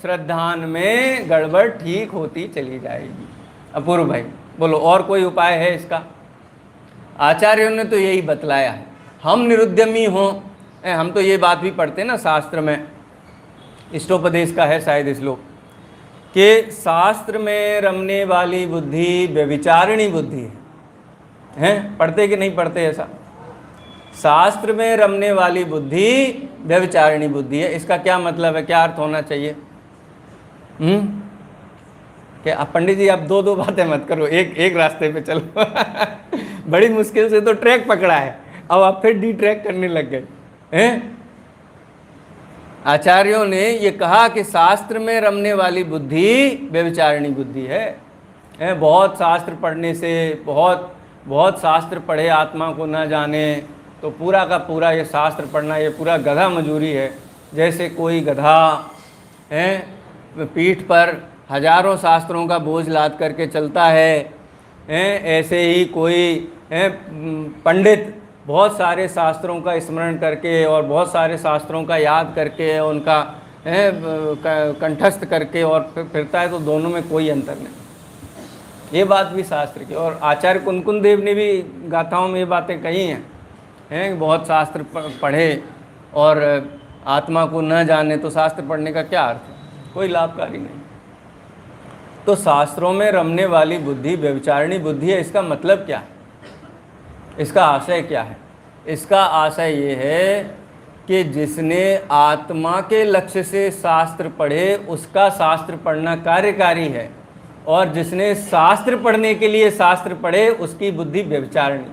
श्रद्धान में गड़बड़ ठीक होती चली जाएगी। अपूर्व भाई बोलो, और कोई उपाय है इसका? आचार्यों ने तो यही बतलाया है। हम निरुद्यमी हों, हम तो ये बात भी पढ़ते हैं ना शास्त्र में, इष्टोपदेश का है शायद श्लोक, कि शास्त्र में रमने वाली बुद्धि व्यभिचारिणी बुद्धि है। हैं, पढ़ते कि नहीं पढ़ते ऐसा? शास्त्र में रमने वाली बुद्धि व्यभिचारिणी बुद्धि है। इसका क्या मतलब है, क्या अर्थ होना चाहिए? कि आप पंडित जी आप दो दो बातें मत करो, एक रास्ते पे चलो। बड़ी मुश्किल से तो ट्रैक पकड़ा है, अब आप फिर डी ट्रैक करने लग गए हैं। आचार्यों ने ये कहा कि शास्त्र में रमने वाली बुद्धि व्यभिचारिणी बुद्धि है। बहुत शास्त्र पढ़ने से, बहुत शास्त्र पढ़े आत्मा को न जाने, तो पूरा का पूरा ये शास्त्र पढ़ना ये पूरा गधा मजूरी है। जैसे कोई गधा है पीठ पर हजारों शास्त्रों का बोझ लाद करके चलता है, ऐसे ही कोई पंडित बहुत सारे शास्त्रों का स्मरण करके और बहुत सारे शास्त्रों का याद करके उनका कंठस्थ करके और फिरता है, तो दोनों में कोई अंतर नहीं। ये बात भी शास्त्र की, और आचार्य कुनकुन देव ने भी गाथाओं में ये बातें कही हैं, बहुत शास्त्र पढ़े और आत्मा को न जाने तो शास्त्र पढ़ने का क्या अर्थ है? कोई लाभकारी नहीं। तो शास्त्रों में रमने वाली बुद्धि व्यभिचारिणी बुद्धि है। इसका मतलब क्या है? इसका आशय क्या है? इसका आशय ये है कि जिसने आत्मा के लक्ष्य से शास्त्र पढ़े उसका शास्त्र पढ़ना कार्यकारी है, और जिसने शास्त्र पढ़ने के लिए शास्त्र पढ़े उसकी बुद्धि व्यभिचारिणी।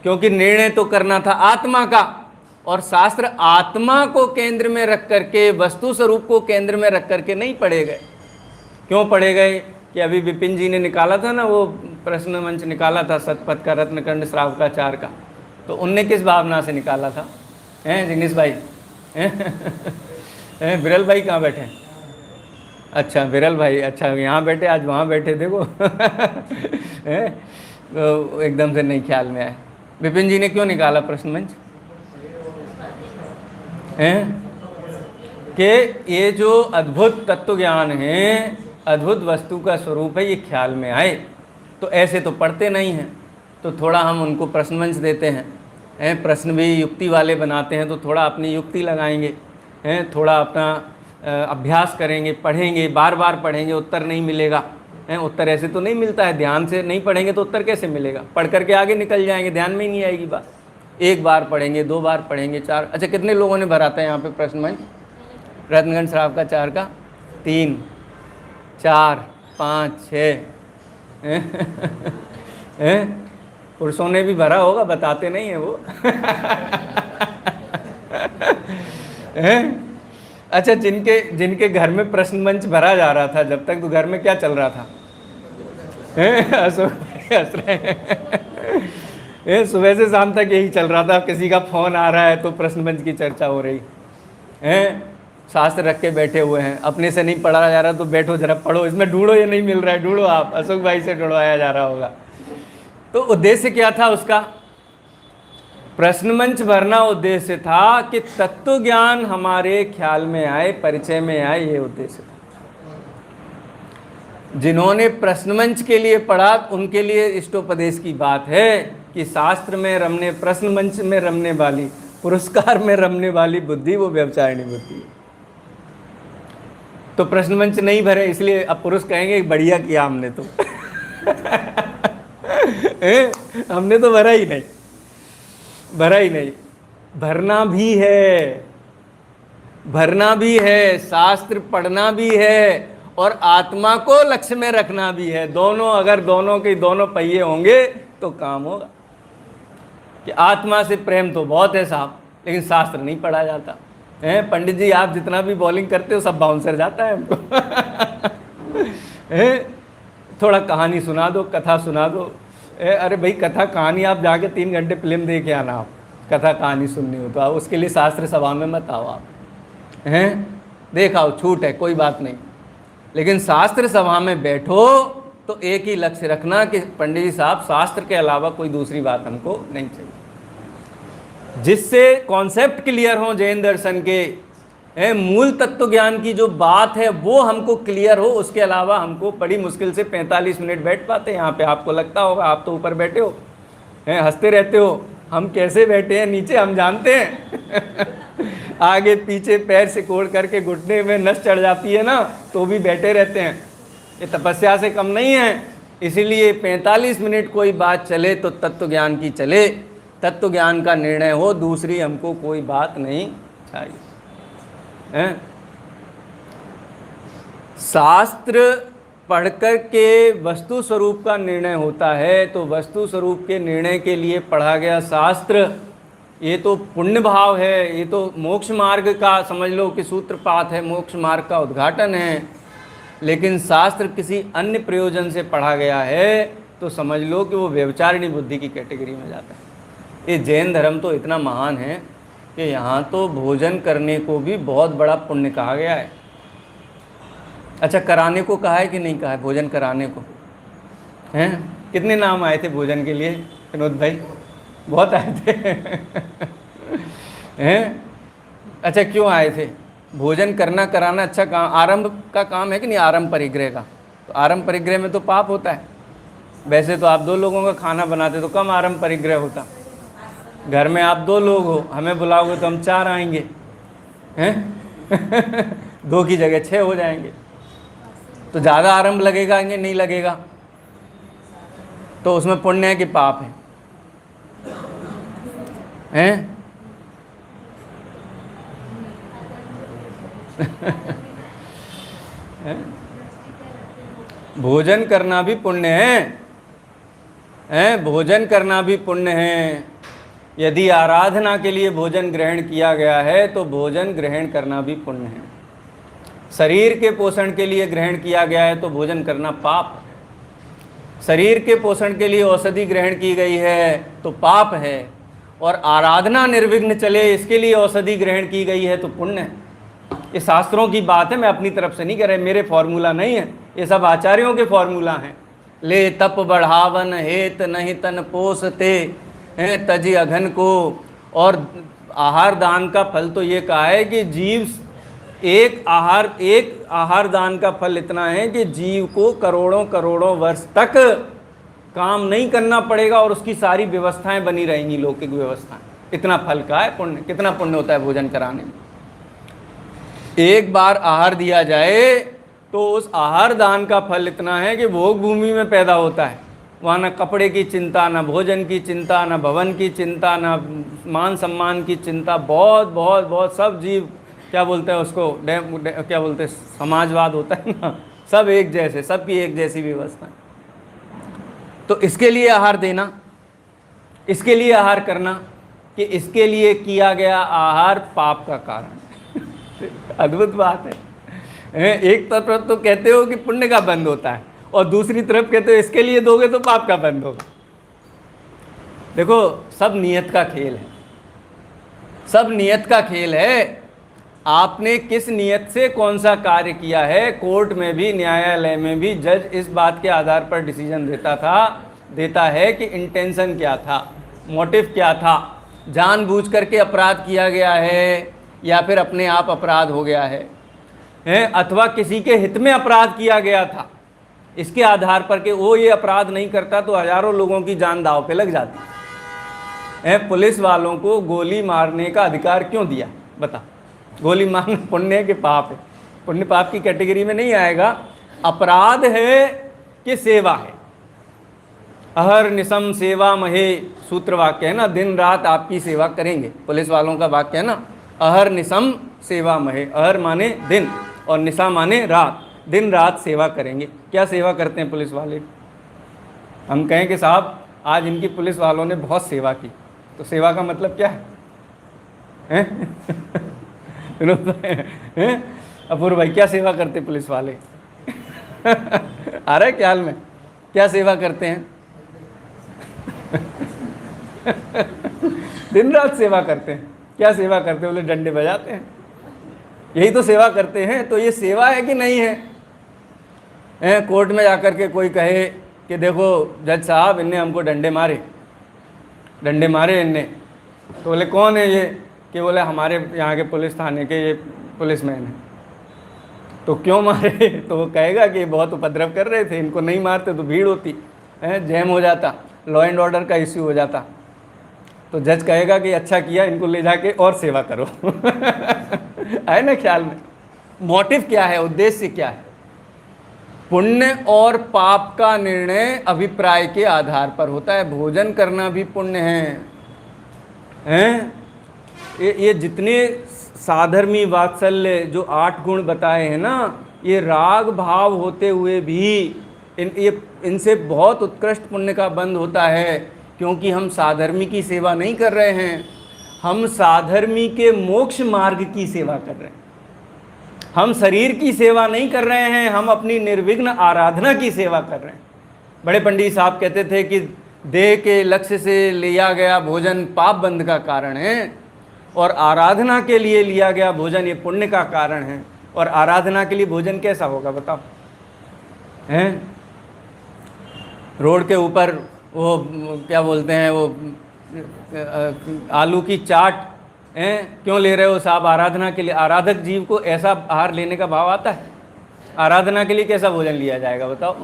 क्योंकि निर्णय तो करना था आत्मा का, और शास्त्र आत्मा को केंद्र में रख करके, वस्तु स्वरूप को केंद्र में रख करके नहीं पढ़े गए। क्यों पढ़े गए? कि अभी विपिन जी ने निकाला था ना, वो प्रश्न मंच निकाला था सतपथ का, रत्नकंड श्रावकाचार का, तो उनने किस भावना से निकाला था? हैं जिग्नेश भाई, हैं विरल भाई कहाँ बैठे हैं? अच्छा विरल भाई, अच्छा यहाँ बैठे, आज वहाँ बैठे, देखो। हैं तो एकदम से नहीं ख्याल में आए। विपिन जी ने क्यों निकाला प्रश्न मंच? हैं कि ये जो अद्भुत तत्व ज्ञान है, अद्भुत वस्तु का स्वरूप है, ये ख्याल में आए। तो ऐसे तो पढ़ते नहीं हैं, तो थोड़ा हम उनको प्रश्न मंच देते हैं, प्रश्न भी युक्ति वाले बनाते हैं, तो थोड़ा अपनी युक्ति लगाएंगे, थोड़ा अपना अभ्यास करेंगे, पढ़ेंगे, बार बार पढ़ेंगे, उत्तर नहीं मिलेगा। उत्तर ऐसे तो नहीं मिलता है, ध्यान से नहीं पढ़ेंगे तो उत्तर कैसे मिलेगा? पढ़ करके आगे निकल जाएंगे, ध्यान में ही नहीं आएगी बात। एक बार पढ़ेंगे, दो बार पढ़ेंगे, चार। अच्छा कितने लोगों ने भरा था यहाँ पे प्रश्न मंच रत्नगंज श्रावकाचार का? 3, 4, 5, 6 पुरुषों ने भी भरा होगा, बताते नहीं है वो। अच्छा जिनके घर में प्रश्न मंच भरा जा रहा था जब तक, तो घर में क्या चल रहा था? अशोक हंस रहे हैं। सुबह से शाम तक यही चल रहा था, किसी का फोन आ रहा है तो प्रश्न मंच की चर्चा हो रही है। शास्त्र रख के बैठे हुए हैं, अपने से नहीं पढ़ा जा रहा तो बैठो जरा पढ़ो, इसमें ढूंढो, ये नहीं मिल रहा है, ढूंढो आप, अशोक भाई से ढूंढवाया जा रहा होगा। तो उद्देश्य क्या था उसका? प्रश्न मंच भरना उद्देश्य था कि तत्व ज्ञान हमारे ख्याल में आए, परिचय में आए, ये उद्देश्य था। जिन्होंने प्रश्न मंच के लिए पढ़ा उनके लिए इष्टोपदेश की बात है कि शास्त्र में रमने, प्रश्न मंच में रमने वाली, पुरस्कार में रमने वाली बुद्धि वो व्यभिचारिणी बुद्धि है। तो प्रश्न मंच नहीं भरे इसलिए अब पुरुष कहेंगे बढ़िया किया हमने तो। हमने तो भरा ही नहीं, भरा ही नहीं। भरना भी है, भरना भी है, शास्त्र पढ़ना भी है, और आत्मा को लक्ष्य में रखना भी है। दोनों, अगर दोनों के दोनों पहिए होंगे तो काम होगा। कि आत्मा से प्रेम तो बहुत है साहब, लेकिन शास्त्र नहीं पढ़ा जाता है। पंडित जी आप जितना भी बॉलिंग करते हो सब बाउंसर जाता है हमको। थोड़ा कहानी सुना दो, कथा सुना दो। अरे भाई कथा कहानी आप जाके 3 घंटे फिल्म देख के आना, आप कथा कहानी सुननी हो तो आप उसके लिए शास्त्र सभा में मत आओ आप, हैं देखाओ, छूट है कोई बात नहीं, लेकिन शास्त्र सभा में बैठो तो एक ही लक्ष्य रखना कि पंडित जी साहब शास्त्र के अलावा कोई दूसरी बात हमको नहीं चाहिए। जिससे कॉन्सेप्ट क्लियर हो जैन दर्शन के, मूल तत्व ज्ञान की जो बात है वो हमको क्लियर हो, उसके अलावा हमको बड़ी मुश्किल से 45 मिनट बैठ पाते हैं यहाँ पे। आपको लगता होगा, आप तो ऊपर बैठे हो, हैं हंसते रहते हो, हम कैसे बैठे हैं नीचे हम जानते हैं। आगे पीछे पैर से कोड़ करके घुटने में नस चढ़ जाती है ना, तो भी बैठे रहते हैं। ये तपस्या से कम नहीं है। इसीलिए 45 मिनट कोई बात चले तो तत्व ज्ञान की चले, तत्व ज्ञान का निर्णय हो, दूसरी हमको कोई बात नहीं चाहिए। हैं? शास्त्र पढ़कर के वस्तु स्वरूप का निर्णय होता है, तो वस्तु स्वरूप के निर्णय के लिए पढ़ा गया शास्त्र, ये तो पुण्य भाव है, ये तो मोक्ष मार्ग का समझ लो कि सूत्रपात है, मोक्ष मार्ग का उद्घाटन है। लेकिन शास्त्र किसी अन्य प्रयोजन से पढ़ा गया है तो समझ लो कि वो व्यभिचारिणी बुद्धि की कैटेगरी में जाता है। ये जैन धर्म तो इतना महान है कि यहाँ तो भोजन करने को भी बहुत बड़ा पुण्य कहा गया है। अच्छा, कराने को कहा है कि नहीं कहा है? भोजन कराने को हैं? कितने नाम आए थे भोजन के लिए विनोद भाई? बहुत आए थे। हैं? अच्छा, क्यों आए थे? भोजन करना कराना अच्छा काम, आरंभ का काम है कि नहीं? आरंभ परिग्रह का, तो आरंभ परिग्रह में तो पाप होता है। वैसे तो आप 2 लोगों का खाना बनाते तो कम आरंभ परिग्रह होता। घर में आप 2 लोग हो, हमें बुलाओगे तो हम 4 आएंगे, हैं? 2 की जगह 6 हो जाएंगे, तो ज़्यादा आरंभ लगेगा कि नहीं लगेगा? तो उसमें पुण्य है कि पाप है? हैं? भोजन करना भी पुण्य है, हैं? भोजन करना भी पुण्य है। यदि आराधना के लिए भोजन ग्रहण किया गया है तो भोजन ग्रहण करना भी पुण्य है। शरीर के पोषण के लिए ग्रहण किया गया है तो भोजन करना पाप। शरीर के पोषण के लिए औषधि ग्रहण की गई है तो पाप है, और आराधना निर्विघ्न चले इसके लिए औषधि ग्रहण की गई है तो पुण्य है। ये शास्त्रों की बात है, मैं अपनी तरफ से नहीं कह रहा, मेरे फॉर्मूला नहीं है, ये सब आचार्यों के फॉर्मूला हैं। ले तप बढ़ावन हेत नहीं तन पोसते हैं तजी अघन को। और आहार दान का फल तो ये कहा है कि जीव एक आहार दान का फल इतना है कि जीव को करोड़ों करोड़ों वर्ष तक काम नहीं करना पड़ेगा और उसकी सारी व्यवस्थाएं बनी रहेंगी, लौकिक व्यवस्थाएं। इतना फल का है पुण्य। कितना पुण्य होता है भोजन कराने में? एक बार आहार दिया जाए तो उस आहार दान का फल इतना है कि भोग भूमि में पैदा होता है। वहाँ ना कपड़े की चिंता, ना भोजन की चिंता, ना भवन की चिंता, ना मान सम्मान की चिंता। बहुत बहुत बहुत सब जीव क्या बोलते हैं उसको, क्या बोलते हैं, समाजवाद होता है ना, सब एक जैसे, सबकी एक जैसी व्यवस्था। तो इसके लिए आहार देना, इसके लिए आहार करना कि इसके लिए किया गया आहार पाप का कारण। अद्भुत बात है। एक तरफ तो कहते हो कि पुण्य का बंद होता है और दूसरी तरफ कहते हो इसके लिए दोगे तो पाप का बंद होगा। देखो, सब नियत का खेल है, सब नियत का खेल है। आपने किस नियत से कौन सा कार्य किया है, कोर्ट में भी न्यायालय में भी जज इस बात के आधार पर डिसीजन देता है कि इंटेंशन क्या था, मोटिव क्या था, जानबूझ करके अपराध किया गया है या फिर अपने आप अपराध हो गया है, अथवा किसी के हित में अपराध किया गया था। इसके आधार पर कि वो ये अपराध नहीं करता तो हजारों लोगों की जान दांव पे लग जाती है। पुलिस वालों को गोली मारने का अधिकार क्यों दिया? बता, गोली मारना पुण्य है कि पाप है? पुण्य पाप की कैटेगरी में नहीं आएगा। अपराध है कि सेवा है? अहर निशम सेवा महे सूत्र वाक्य है ना, दिन रात आपकी सेवा करेंगे। पुलिस वालों का वाक्य है ना, अहर निशम सेवा महे। अहर माने दिन और निशा माने रात, दिन रात सेवा करेंगे। क्या सेवा करते हैं पुलिस वाले? हम कहें कि साहब आज इनकी पुलिस वालों ने बहुत सेवा की, तो सेवा का मतलब क्या है? अपूर्व भाई, क्या सेवा करते पुलिस वाले? आ रहा है ख्याल में? क्या सेवा करते हैं? दिन रात सेवा करते हैं। क्या सेवा करते हैं? बोले डंडे बजाते हैं। यही तो सेवा करते हैं। तो ये सेवा है कि नहीं है? कोर्ट में जाकर के कोई कहे कि देखो जज साहब, इनने हमको डंडे मारे इनने, तो बोले कौन है ये? कि बोले हमारे यहाँ के पुलिस थाने के ये पुलिसमैन है, तो क्यों मारे? तो वो कहेगा कि बहुत उपद्रव कर रहे थे, इनको नहीं मारते तो भीड़ होती है, जैम हो जाता, लॉ एंड ऑर्डर का इश्यू हो जाता। तो जज कहेगा कि अच्छा किया, इनको ले जाके और सेवा करो। है ना ख्याल में? मोटिव क्या है, उद्देश्य क्या है? पुण्य और पाप का निर्णय अभिप्राय के आधार पर होता है। भोजन करना भी पुण्य है, हैं? ये जितने साधर्मी वात्सल्य जो 8 गुण बताए हैं ना, ये राग भाव होते हुए भी इनसे बहुत उत्कृष्ट पुण्य का बंध होता है, क्योंकि हम साधर्मी की सेवा नहीं कर रहे हैं, हम साधर्मी के मोक्ष मार्ग की सेवा कर रहे हैं। हम शरीर की सेवा नहीं कर रहे हैं, हम अपनी निर्विघ्न आराधना की सेवा कर रहे हैं। बड़े पंडित साहब कहते थे कि देह के लक्ष्य से लिया गया भोजन पाप बंध का कारण है, और आराधना के लिए लिया गया भोजन ये पुण्य का कारण है। और आराधना के लिए भोजन कैसा होगा बताओ? हैं? रोड के ऊपर वो क्या बोलते हैं, वो आलू की चाट हैं, क्यों ले रहे हो साहब? आराधना के लिए। आराधक जीव को ऐसा आहार लेने का भाव आता है? आराधना के लिए कैसा भोजन लिया जाएगा बताओ?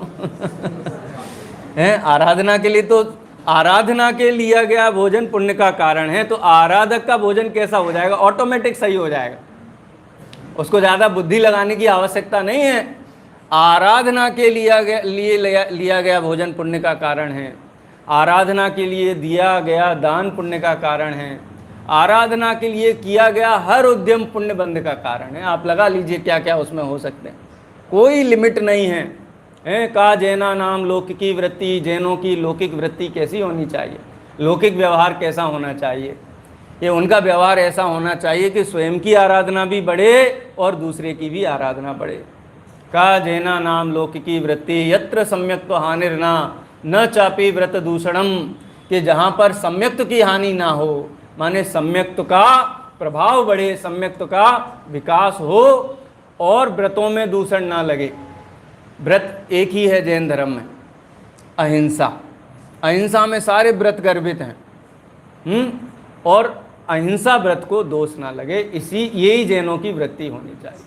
हैं? आराधना के लिए तो आराधना के लिया गया भोजन पुण्य का कारण है, तो आराधक का भोजन कैसा हो जाएगा? ऑटोमेटिक सही हो जाएगा, उसको ज़्यादा बुद्धि लगाने की आवश्यकता नहीं है। आराधना के लिया गया भोजन पुण्य का कारण है, आराधना के लिए दिया गया दान पुण्य का कारण है, आराधना के लिए किया गया हर उद्यम पुण्य बंध का कारण है। आप लगा लीजिए क्या क्या उसमें हो सकते हैं, कोई लिमिट नहीं है। का जैना नाम लौकिकी वृत्ति, जैनों की लौकिक वृत्ति कैसी होनी चाहिए, लौकिक व्यवहार कैसा होना चाहिए? ये उनका व्यवहार ऐसा होना चाहिए कि स्वयं की आराधना भी बढ़े और दूसरे की भी आराधना बढ़े। का जैना नाम लौकिकी वृत्ति, यत्र सम्यक्त्व हानिर्ना न चापी व्रत दूषणम, कि जहाँ पर सम्यक्त्व की हानि ना हो, माने सम्यक्त्व का प्रभाव बढ़े, सम्यक्त्व का विकास हो और व्रतों में दूषण ना लगे। व्रत एक ही है जैन धर्म में, अहिंसा। अहिंसा में सारे व्रत गर्भित हैं, और अहिंसा व्रत को दोष ना लगे, यही जैनों की वृत्ति होनी चाहिए।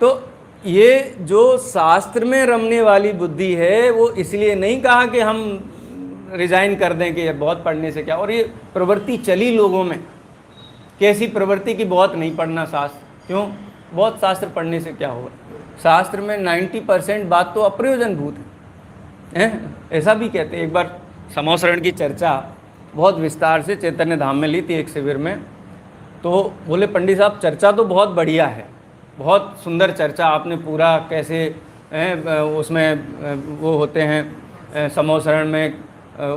तो ये जो शास्त्र में रमने वाली बुद्धि है, वो इसलिए नहीं कहा कि हम रिजाइन कर दें कि ये बहुत पढ़ने से क्या, और ये प्रवृत्ति चली लोगों में। कैसी प्रवृत्ति की बहुत नहीं पढ़ना शास्त्र, क्यों? बहुत शास्त्र पढ़ने से क्या होगा? शास्त्र में 90% बात तो अप्रयोजनभूत है, ऐसा भी कहते हैं। एक बार समोसरण की चर्चा बहुत विस्तार से चैतन्य धाम में ली थी एक शिविर में, तो बोले पंडित साहब चर्चा तो बहुत बढ़िया है, बहुत सुंदर चर्चा आपने पूरा कैसे उसमें वो होते हैं समोसरण में,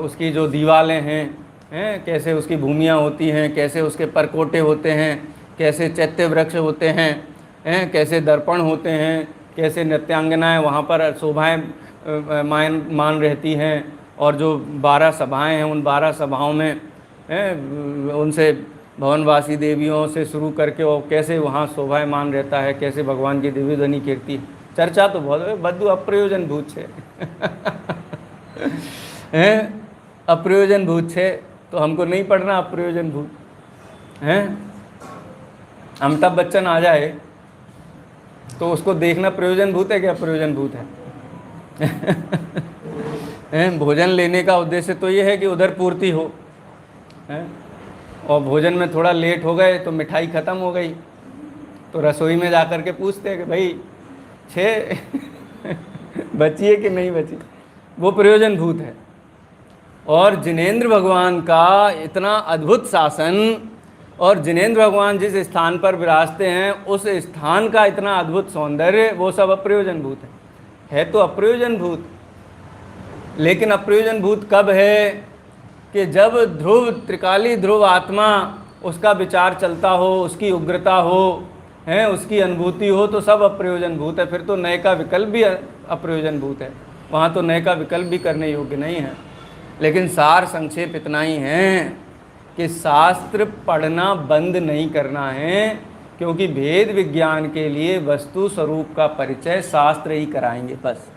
उसकी जो दीवारें हैं कैसे उसकी भूमियाँ होती हैं, कैसे उसके परकोटे होते हैं, कैसे चैत्य वृक्ष होते हैं, कैसे दर्पण होते हैं, कैसे नृत्यांगनाएँ वहाँ पर शोभाएँ मान रहती हैं, और जो 12 सभाएँ हैं उन 12 सभाओं में उनसे भवनवासी देवियों से शुरू करके और कैसे वहाँ शोभायमान रहता है, कैसे भगवान की दिव्य ध्वनि कीर्ति। चर्चा तो बहुत बद्दू अप्रयोजनभूत है। हैं? अप्रयोजनभूत है तो हमको नहीं पढ़ना अप्रयोजनभूत हैं। अमिताभ बच्चन आ जाए तो उसको देखना प्रयोजनभूत है कि अप्रयोजनभूत है? भोजन लेने का उद्देश्य तो ये है कि उधर पूर्ति हो, और भोजन में थोड़ा लेट हो गए तो मिठाई ख़त्म हो गई, तो रसोई में जा कर के पूछते हैं कि भाई 6 बची है कि नहीं बची, वो प्रयोजनभूत है। और जिनेंद्र भगवान का इतना अद्भुत शासन, और जिनेंद्र भगवान जिस स्थान पर विराजते हैं उस स्थान का इतना अद्भुत सौंदर्य, वो सब अप्रयोजनभूत है तो अप्रयोजनभूत। लेकिन अप्रयोजनभूत कब है? कि जब ध्रुव त्रिकाली ध्रुव आत्मा उसका विचार चलता हो, उसकी उग्रता हो, उसकी अनुभूति हो, तो सब अप्रयोजनभूत है। फिर तो नए का विकल्प भी अप्रयोजनभूत है, वहाँ तो नए का विकल्प भी करने योग्य नहीं है। लेकिन सार संक्षेप इतना ही है कि शास्त्र पढ़ना बंद नहीं करना है, क्योंकि भेद विज्ञान के लिए वस्तु स्वरूप का परिचय शास्त्र ही कराएंगे बस।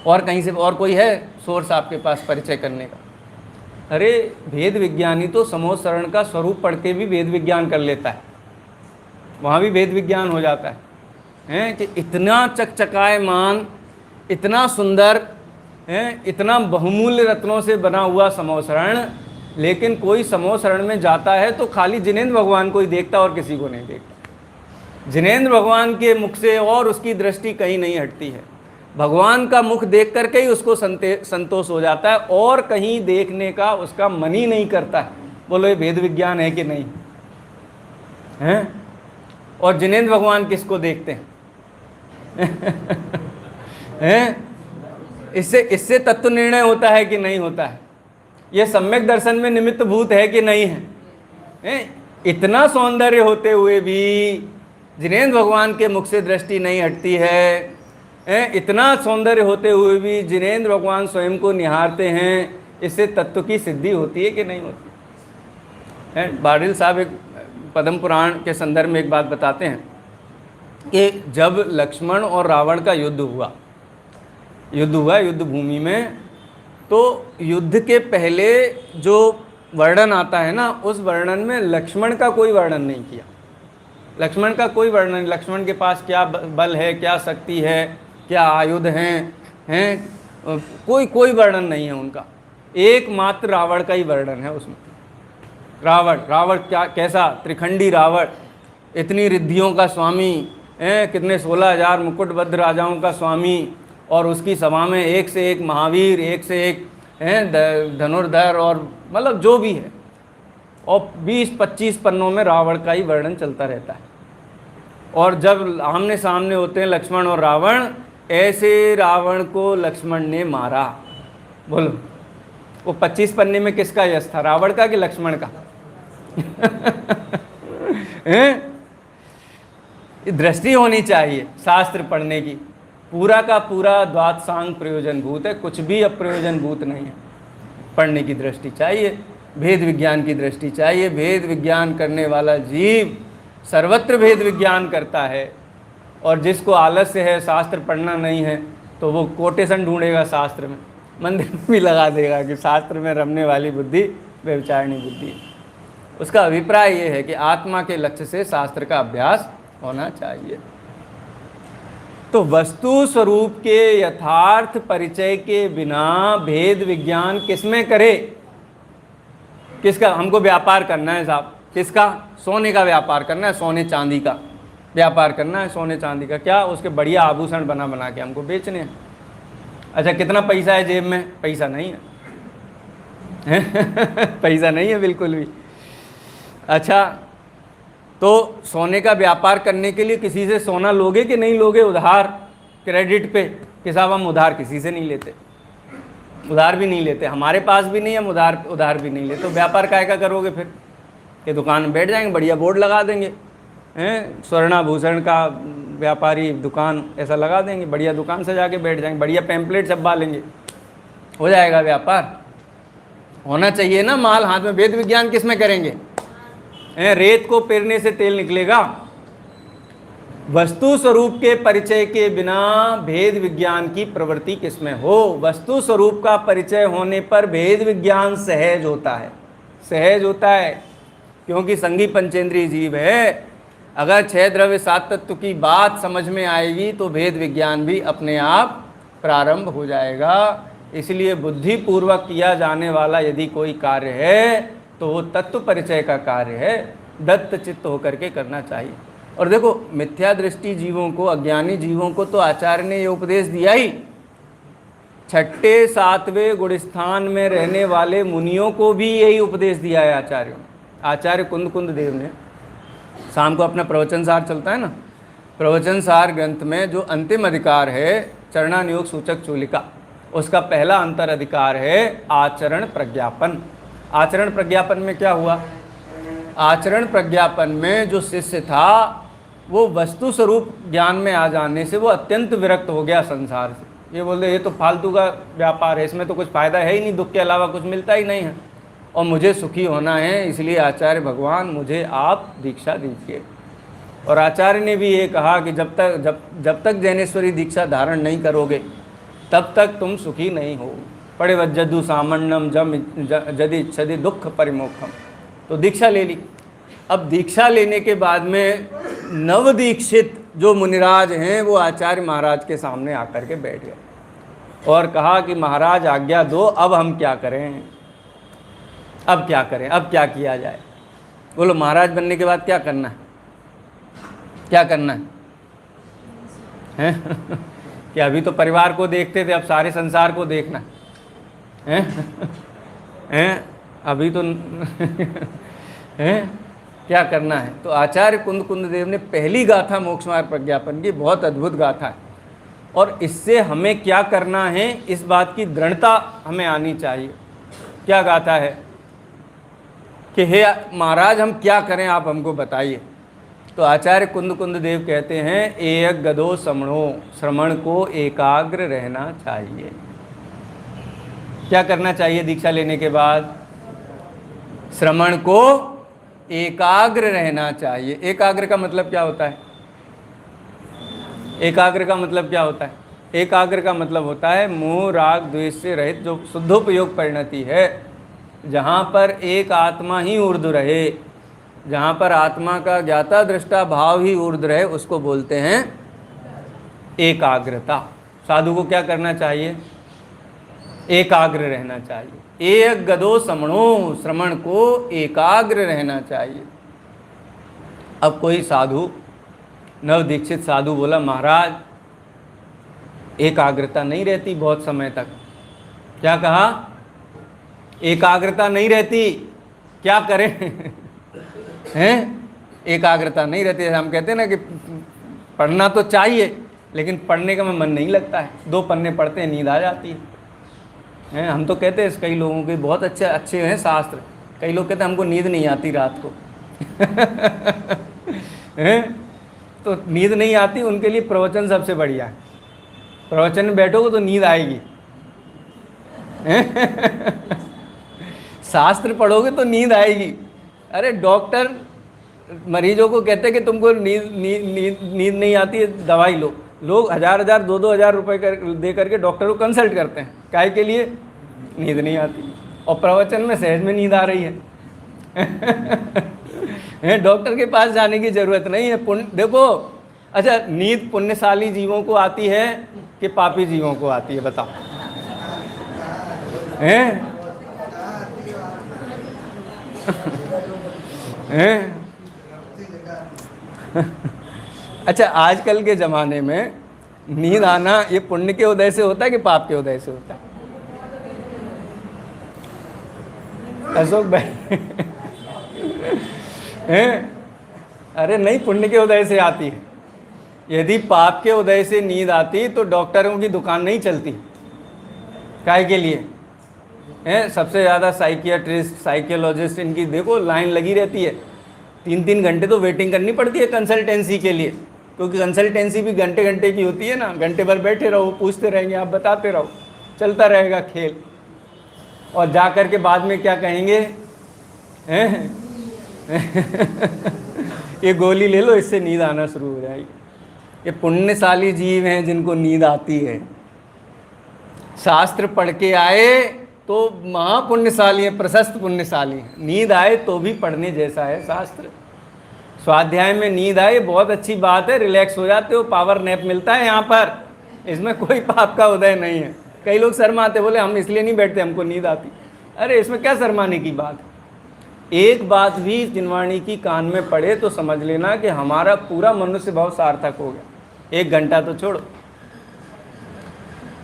और कहीं से और कोई है सोर्स आपके पास परिचय करने का? अरे भेद विज्ञानी तो समोसरण का स्वरूप पढ़ के भी वेद विज्ञान कर लेता वहाँ भी भेद विज्ञान हो जाता है कि इतना चकचकायमान, इतना सुंदर, इतना बहुमूल्य रत्नों से बना हुआ समोसरण, लेकिन कोई समोसरण में जाता है तो खाली जिनेंद्र भगवान को ही देखता और किसी को नहीं देखता। जिनेंद्र भगवान के मुख से और उसकी दृष्टि कहीं नहीं हटती है। भगवान का मुख देख करके ही उसको संतोष हो जाता है और कहीं देखने का उसका मन ही नहीं करता है। बोलो ये भेद विज्ञान है कि नहीं है? और जिनेंद्र भगवान किसको देखते हैं? हैं? इससे तत्व निर्णय होता है कि नहीं होता है? यह सम्यक दर्शन में निमित्त भूत है कि नहीं है? इतना सौंदर्य होते हुए भी जिनेंद्र भगवान के मुख से दृष्टि नहीं हटती है। इतना सौंदर्य होते हुए भी जिनेंद्र भगवान स्वयं को निहारते हैं। इससे तत्व की सिद्धि होती है कि नहीं होती है? बारिल साहब एक पद्म पुराण के संदर्भ में एक बात बताते हैं कि जब लक्ष्मण और रावण का युद्ध हुआ युद्ध भूमि में, तो युद्ध के पहले जो वर्णन आता है ना, उस वर्णन में लक्ष्मण का कोई वर्णन नहीं किया। लक्ष्मण का कोई वर्णन, लक्ष्मण के पास क्या बल है, क्या शक्ति है, क्या आयुध हैं, कोई वर्णन नहीं है उनका। एकमात्र रावण का ही वर्णन है उसमें। रावण क्या, कैसा त्रिखंडी रावण, इतनी रिद्धियों का स्वामी, कितने 16,000 मुकुटबद्ध राजाओं का स्वामी, और उसकी सभा में एक से एक महावीर, एक से एक धनुर्धर, और मतलब जो भी है, और 20-25 पन्नों में रावण का ही वर्णन चलता रहता है। और जब आमने सामने होते हैं लक्ष्मण और रावण, ऐसे रावण को लक्ष्मण ने मारा। बोलो वो 25 पन्ने में किसका यश था, रावण का कि लक्ष्मण का? दृष्टि होनी चाहिए शास्त्र पढ़ने की। पूरा का पूरा द्वादशांग प्रयोजन भूत है, कुछ भी अप्रयोजन भूत नहीं है। पढ़ने की दृष्टि चाहिए, भेद विज्ञान की दृष्टि चाहिए। भेद विज्ञान करने वाला जीव सर्वत्र भेद विज्ञान करता है। और जिसको आलस्य है, शास्त्र पढ़ना नहीं है, तो वो कोटेशन ढूंढेगा शास्त्र में, मंदिर में भी लगा देगा कि शास्त्र में रमने वाली बुद्धि व्यभिचारिणी बुद्धि है। उसका अभिप्राय ये है कि आत्मा के लक्ष्य से शास्त्र का अभ्यास होना चाहिए। तो वस्तु स्वरूप के यथार्थ परिचय के बिना भेद विज्ञान किसमें करे? किसका? हमको व्यापार करना है साहब। किसका? सोने का व्यापार करना है, सोने चांदी का व्यापार करना है, सोने चांदी का। क्या? उसके बढ़िया आभूषण बना के हमको बेचने हैं। अच्छा, कितना पैसा है जेब में? पैसा नहीं है। पैसा नहीं है बिल्कुल भी। अच्छा, तो सोने का व्यापार करने के लिए किसी से सोना लोगे कि नहीं लोगे? उधार, क्रेडिट पे कि साहब हम उधार किसी से नहीं लेते, उधार भी नहीं लेते, हमारे पास भी नहीं, हम उधार भी नहीं लेते। तो व्यापार काहे का करोगे फिर? कि दुकान में बैठ जाएंगे, बढ़िया बोर्ड लगा देंगे, स्वर्णाभूषण का व्यापारी दुकान ऐसा लगा देंगे, बढ़िया दुकान से जाके बैठ जाएंगे, बढ़िया पैम्पलेट छपवा लेंगे, हो जाएगा व्यापार। होना चाहिए ना माल हाथ में। वेद विज्ञान किस में करेंगे? रेत को पेरने से तेल निकलेगा। वस्तु स्वरूप के परिचय के बिना भेद विज्ञान की प्रवृत्ति किसमें हो? वस्तु स्वरूप का परिचय होने पर भेद विज्ञान सहज होता है, सहज होता है, क्योंकि संगी पंचेंद्रीय जीव है। अगर 6 द्रव्य 7 तत्व की बात समझ में आएगी तो भेद विज्ञान भी अपने आप प्रारंभ हो जाएगा। इसलिए बुद्धिपूर्वक किया जाने वाला यदि कोई कार्य है तो वो तत्व परिचय का कार्य है, दत्त चित्त होकर के करना चाहिए। और देखो, मिथ्या दृष्टि जीवों को, अज्ञानी जीवों को तो आचार्य ने ये उपदेश दिया ही। 6ठे 7वें गुणस्थान में रहने वाले मुनियों को भी यही उपदेश दिया है आचार्यों ने। आचार्य कुंद देव ने शाम को अपना प्रवचन सार चलता है ना, प्रवचन सार ग्रंथ में जो अंतिम अधिकार है चरणानुयोग सूचक चूलिका, उसका पहला अंतर अधिकार है आचरण प्रज्ञापन। आचरण प्रज्ञापन में क्या हुआ? आचरण प्रज्ञापन में जो शिष्य था वो वस्तु स्वरूप ज्ञान में आ जाने से वो अत्यंत विरक्त हो गया संसार से। ये बोलते ये तो फालतू का व्यापार है, इसमें तो कुछ फ़ायदा है ही नहीं, दुख के अलावा कुछ मिलता ही नहीं है, और मुझे सुखी होना है, इसलिए आचार्य भगवान मुझे आप दीक्षा दीजिए। और आचार्य ने भी ये कहा कि जब तक जैनेश्वरी दीक्षा धारण नहीं करोगे तब तक तुम सुखी नहीं हो। पड़े वज्जदु सामन्नम जदि इच्छति दुख परिमोक्षम। तो दीक्षा ले ली। अब दीक्षा लेने के बाद में नवदीक्षित जो मुनिराज हैं वो आचार्य महाराज के सामने आकर के बैठ गए और कहा कि महाराज आज्ञा दो, अब हम क्या करें, अब क्या करें, अब क्या किया जाए। बोलो महाराज बनने के बाद क्या करना है, क्या करना है? कि अभी तो परिवार को देखते थे, अब सारे संसार को देखना है, हैं? अभी तो हैं? क्या करना है? तो आचार्य कुंद देव ने पहली गाथा मोक्ष मार्ग प्रज्ञापन की, बहुत अद्भुत गाथा है, और इससे हमें क्या करना है इस बात की दृढ़ता हमें आनी चाहिए। क्या गाथा है कि हे महाराज हम क्या करें, आप हमको बताइए। तो आचार्य कुंद देव कहते हैं, एक गदो समणो, श्रवण को एकाग्र रहना चाहिए। क्या करना चाहिए दीक्षा लेने के बाद? श्रवण को एकाग्र रहना चाहिए। एकाग्र का मतलब क्या होता है? एकाग्र का मतलब क्या होता है? एकाग्र का मतलब होता है मोह राग द्वेष से रहित जो शुद्धोपयोग परिणति है, जहाँ पर एक आत्मा ही ऊर्ध्व रहे, जहाँ पर आत्मा का ज्ञाता दृष्टा भाव ही ऊर्ध्व रहे, उसको बोलते हैं एकाग्रता। साधु को क्या करना चाहिए? एकाग्र रहना चाहिए। एक गदो समणो, श्रवण को एकाग्र रहना चाहिए। अब कोई साधु, नवदीक्षित साधु बोला महाराज एकाग्रता नहीं रहती बहुत समय तक। क्या कहा? एकाग्रता नहीं रहती, क्या करें? हैं? एकाग्रता नहीं रहती। हम कहते हैं ना कि पढ़ना तो चाहिए लेकिन पढ़ने का मन नहीं लगता है, 2 पन्ने पढ़ते हैं नींद आ जाती है। हम तो कहते हैं कई लोगों के बहुत अच्छे हैं शास्त्र, कई लोग कहते हैं हमको नींद नहीं आती रात को। हैं? तो नींद नहीं आती, उनके लिए प्रवचन सबसे बढ़िया है। प्रवचन में बैठोगे तो नींद आएगी। शास्त्र पढ़ोगे तो नींद आएगी। अरे डॉक्टर मरीजों को कहते हैं कि तुमको नींद नहीं आती है, दवाई लो। लोग 1000 2,000 रुपए दे करके डॉक्टर को कंसल्ट करते हैं, काहे के लिए? नींद नहीं आती। और प्रवचन में सहज में नींद आ रही है। डॉक्टर के पास जाने की जरूरत नहीं है। पुण्य देखो, अच्छा नींद पुण्यशाली जीवों को आती है कि पापी जीवों को आती है, बताओ? हैं? हैं? अच्छा आजकल के ज़माने में नींद आना ये पुण्य के उदय से होता है कि पाप के उदय से होता है? अशोक भाई हैं? अरे नहीं, पुण्य के उदय से आती है। यदि पाप के उदय से नींद आती तो डॉक्टरों की दुकान नहीं चलती। काहे के लिए? हैं? सबसे ज़्यादा साइकियाट्रिस्ट, साइकोलॉजिस्ट, इनकी देखो लाइन लगी रहती है। 3-3 घंटे तो वेटिंग करनी पड़ती है कंसल्टेंसी के लिए, क्योंकि कंसल्टेंसी भी घंटे की होती है ना। घंटे भर बैठे रहो, पूछते रहेंगे, आप बताते रहो, चलता रहेगा खेल। और जा कर के बाद में क्या कहेंगे? हैं? ये गोली ले लो, इससे नींद आना शुरू हो जाएगी। ये पुण्यशाली जीव हैं जिनको नींद आती है। शास्त्र पढ़ के आए तो महापुण्यशाली है, प्रशस्त पुण्यशाली है। नींद आए तो भी पढ़ने जैसा है शास्त्र। स्वाध्याय में नींद आए बहुत अच्छी बात है, रिलैक्स हो जाते हो, पावर नैप मिलता है यहाँ पर। इसमें कोई पाप का उदय नहीं है। कई लोग शर्माते, बोले हम इसलिए नहीं बैठते, हमको नींद आती। अरे इसमें क्या शर्माने की बात है? एक बात भी जिनवाणी की कान में पड़े तो समझ लेना कि हमारा पूरा मनुष्य भाव सार्थक हो गया। 1 घंटा तो छोड़ो।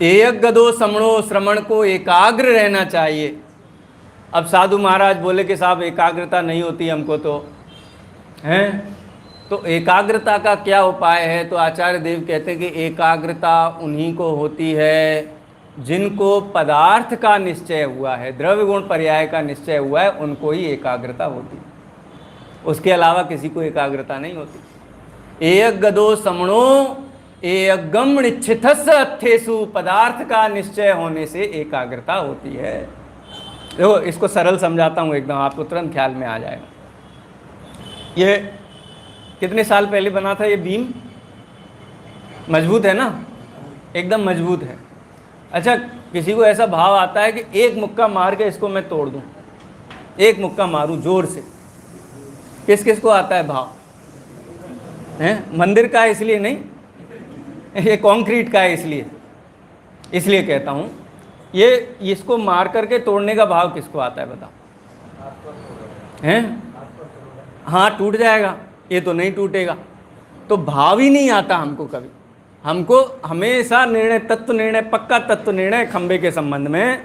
एक गदो समणो, श्रवण को एकाग्र रहना चाहिए। अब साधु महाराज बोले कि साहब एकाग्रता नहीं होती हमको तो, हैं? तो एकाग्रता का क्या उपाय है? तो आचार्य देव कहते हैं कि एकाग्रता उन्हीं को होती है जिनको पदार्थ का निश्चय हुआ है, द्रव्य गुण पर्याय का निश्चय हुआ है, उनको ही एकाग्रता होती है। उसके अलावा किसी को एकाग्रता नहीं होती। एक गदो समणो एयगम निश्चितस् अर्थेषु, पदार्थ का निश्चय होने से एकाग्रता होती है। देखो इसको सरल समझाता हूँ एकदम, आपको तुरंत ख्याल में आ जाएगा। ये कितने साल पहले बना था ये बीम? मजबूत है ना, एकदम मजबूत है। अच्छा किसी को ऐसा भाव आता है कि एक मुक्का मार के इसको मैं तोड़ दूं, एक मुक्का मारूं जोर से, किस किस को आता है भाव? हैं, मंदिर का है इसलिए नहीं, ये कंक्रीट का है इसलिए कहता हूँ। ये इसको मार करके तोड़ने का भाव किसको आता है बताओ? हैं? हाँ टूट जाएगा, ये तो नहीं टूटेगा। तो भाव ही नहीं आता हमको कभी। हमको हमेशा निर्णय, तत्व निर्णय, पक्का तत्व निर्णय खंबे के संबंध में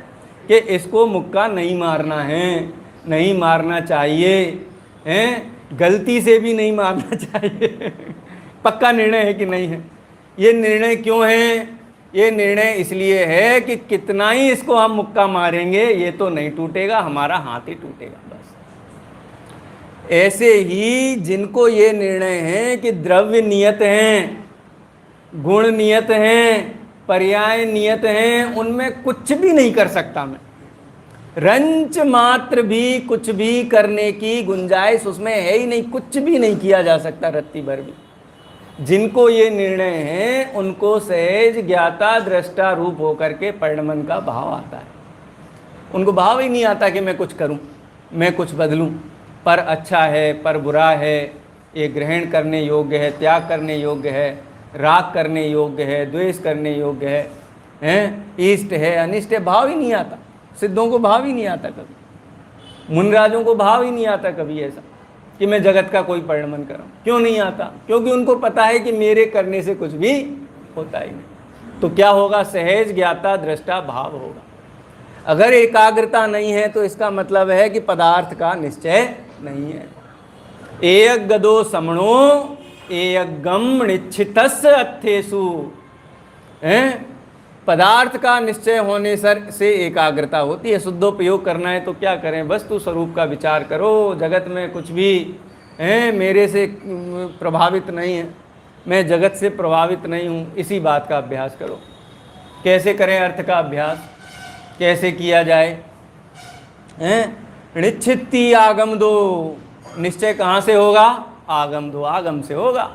कि इसको मुक्का नहीं मारना है, नहीं मारना चाहिए, हैं, गलती से भी नहीं मारना चाहिए। पक्का निर्णय है कि नहीं है? ये निर्णय क्यों है? ये निर्णय इसलिए है कि कितना ही इसको हम मुक्का मारेंगे ये तो नहीं टूटेगा, हमारा हाथ ही टूटेगा बस। ऐसे ही जिनको ये निर्णय है कि द्रव्य नियत हैं, गुण नियत हैं, पर्याय नियत हैं, उनमें कुछ भी नहीं कर सकता मैं, रंच मात्र भी कुछ भी करने की गुंजाइश उसमें है ही नहीं, कुछ भी नहीं किया जा सकता रत्ती भर भी। जिनको ये निर्णय है उनको सहज ज्ञाता दृष्टा रूप होकर के परिणमन का भाव आता है। उनको भाव ही नहीं आता कि मैं कुछ करूं, मैं कुछ बदलूं, पर अच्छा है, पर बुरा है, ये ग्रहण करने योग्य है, त्याग करने योग्य है, राग करने योग्य है, द्वेष करने योग्य है, इष्ट है, अनिष्ट है, भाव ही नहीं आता। सिद्धों को भाव ही नहीं आता कभी, मुनराजों को भाव ही नहीं आता कभी ऐसा कि मैं जगत का कोई परिणमन करूं। क्यों नहीं आता? क्योंकि उनको पता है कि मेरे करने से कुछ भी होता ही नहीं। तो क्या होगा? सहज ज्ञाता दृष्टा भाव होगा। अगर एकाग्रता नहीं है तो इसका मतलब है कि पदार्थ का निश्चय नहीं है। एयक गदो समणो एयक गम निश्चितस्य अर्थेषु, पदार्थ का निश्चय होने से एकाग्रता होती है। शुद्धोपयोग करना है तो क्या करें? वस्तु स्वरूप का विचार करो। जगत में कुछ भी मेरे से प्रभावित नहीं है, मैं जगत से प्रभावित नहीं हूँ, इसी बात का अभ्यास करो। कैसे करें अर्थ का अभ्यास? कैसे किया जाए? निश्चिति आगम दो। निश्चय कहाँ से होगा? आगम दो, आगम से होगा।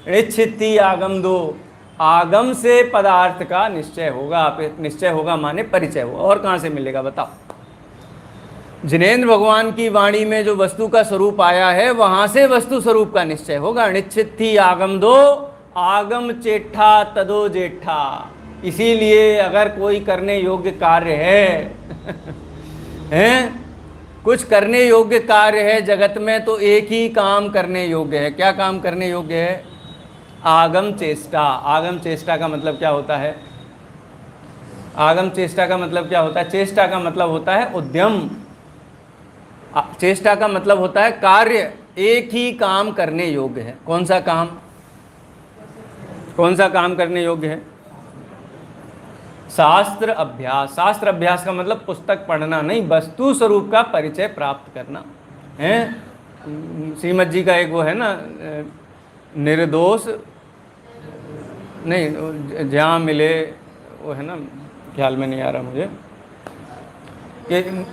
निश्चिति आगम दो, आगम से पदार्थ का निश्चय होगा। निश्चय होगा माने परिचय होगा। और कहाँ से मिलेगा बताओ? जिनेंद्र भगवान की वाणी में जो वस्तु का स्वरूप आया है वहां से वस्तु स्वरूप का निश्चय होगा। निश्चित ही आगम दो, आगम चेठा तदो जेठा। इसीलिए अगर कोई करने योग्य कार्य है कुछ करने योग्य कार्य है जगत में, तो एक ही काम करने योग्य है। क्या काम करने योग्य है? आगम चेष्टा। आगम चेष्टा का मतलब क्या होता है? आगम चेष्टा का मतलब क्या होता है? चेष्टा का मतलब होता है उद्यम। चेष्टा का मतलब होता है कार्य, एक ही काम करने योग्य है। कौन सा काम? कौन सा काम करने योग्य है? शास्त्र अभ्यास। शास्त्र अभ्यास का मतलब पुस्तक पढ़ना नहीं, वस्तु स्वरूप का परिचय प्राप्त करना है। श्रीमद जी का एक वो है ना, निर्दोष नहीं, जहाँ मिले वो है ना, ख्याल में नहीं आ रहा मुझे, कि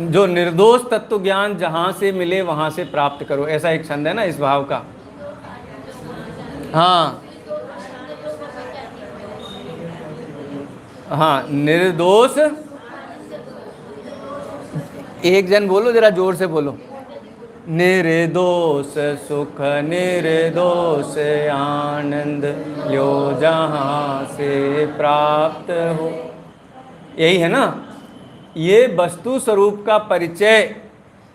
जो निर्दोष तत्व ज्ञान जहाँ से मिले वहाँ से प्राप्त करो, ऐसा एक छंद है ना इस भाव का। हाँ हाँ, निर्दोष। एक जन बोलो, जरा जोर से बोलो। निर्दोष सुख निर्दोष आनंद लो जहाँ से प्राप्त हो, यही है ना। ये वस्तु स्वरूप का परिचय,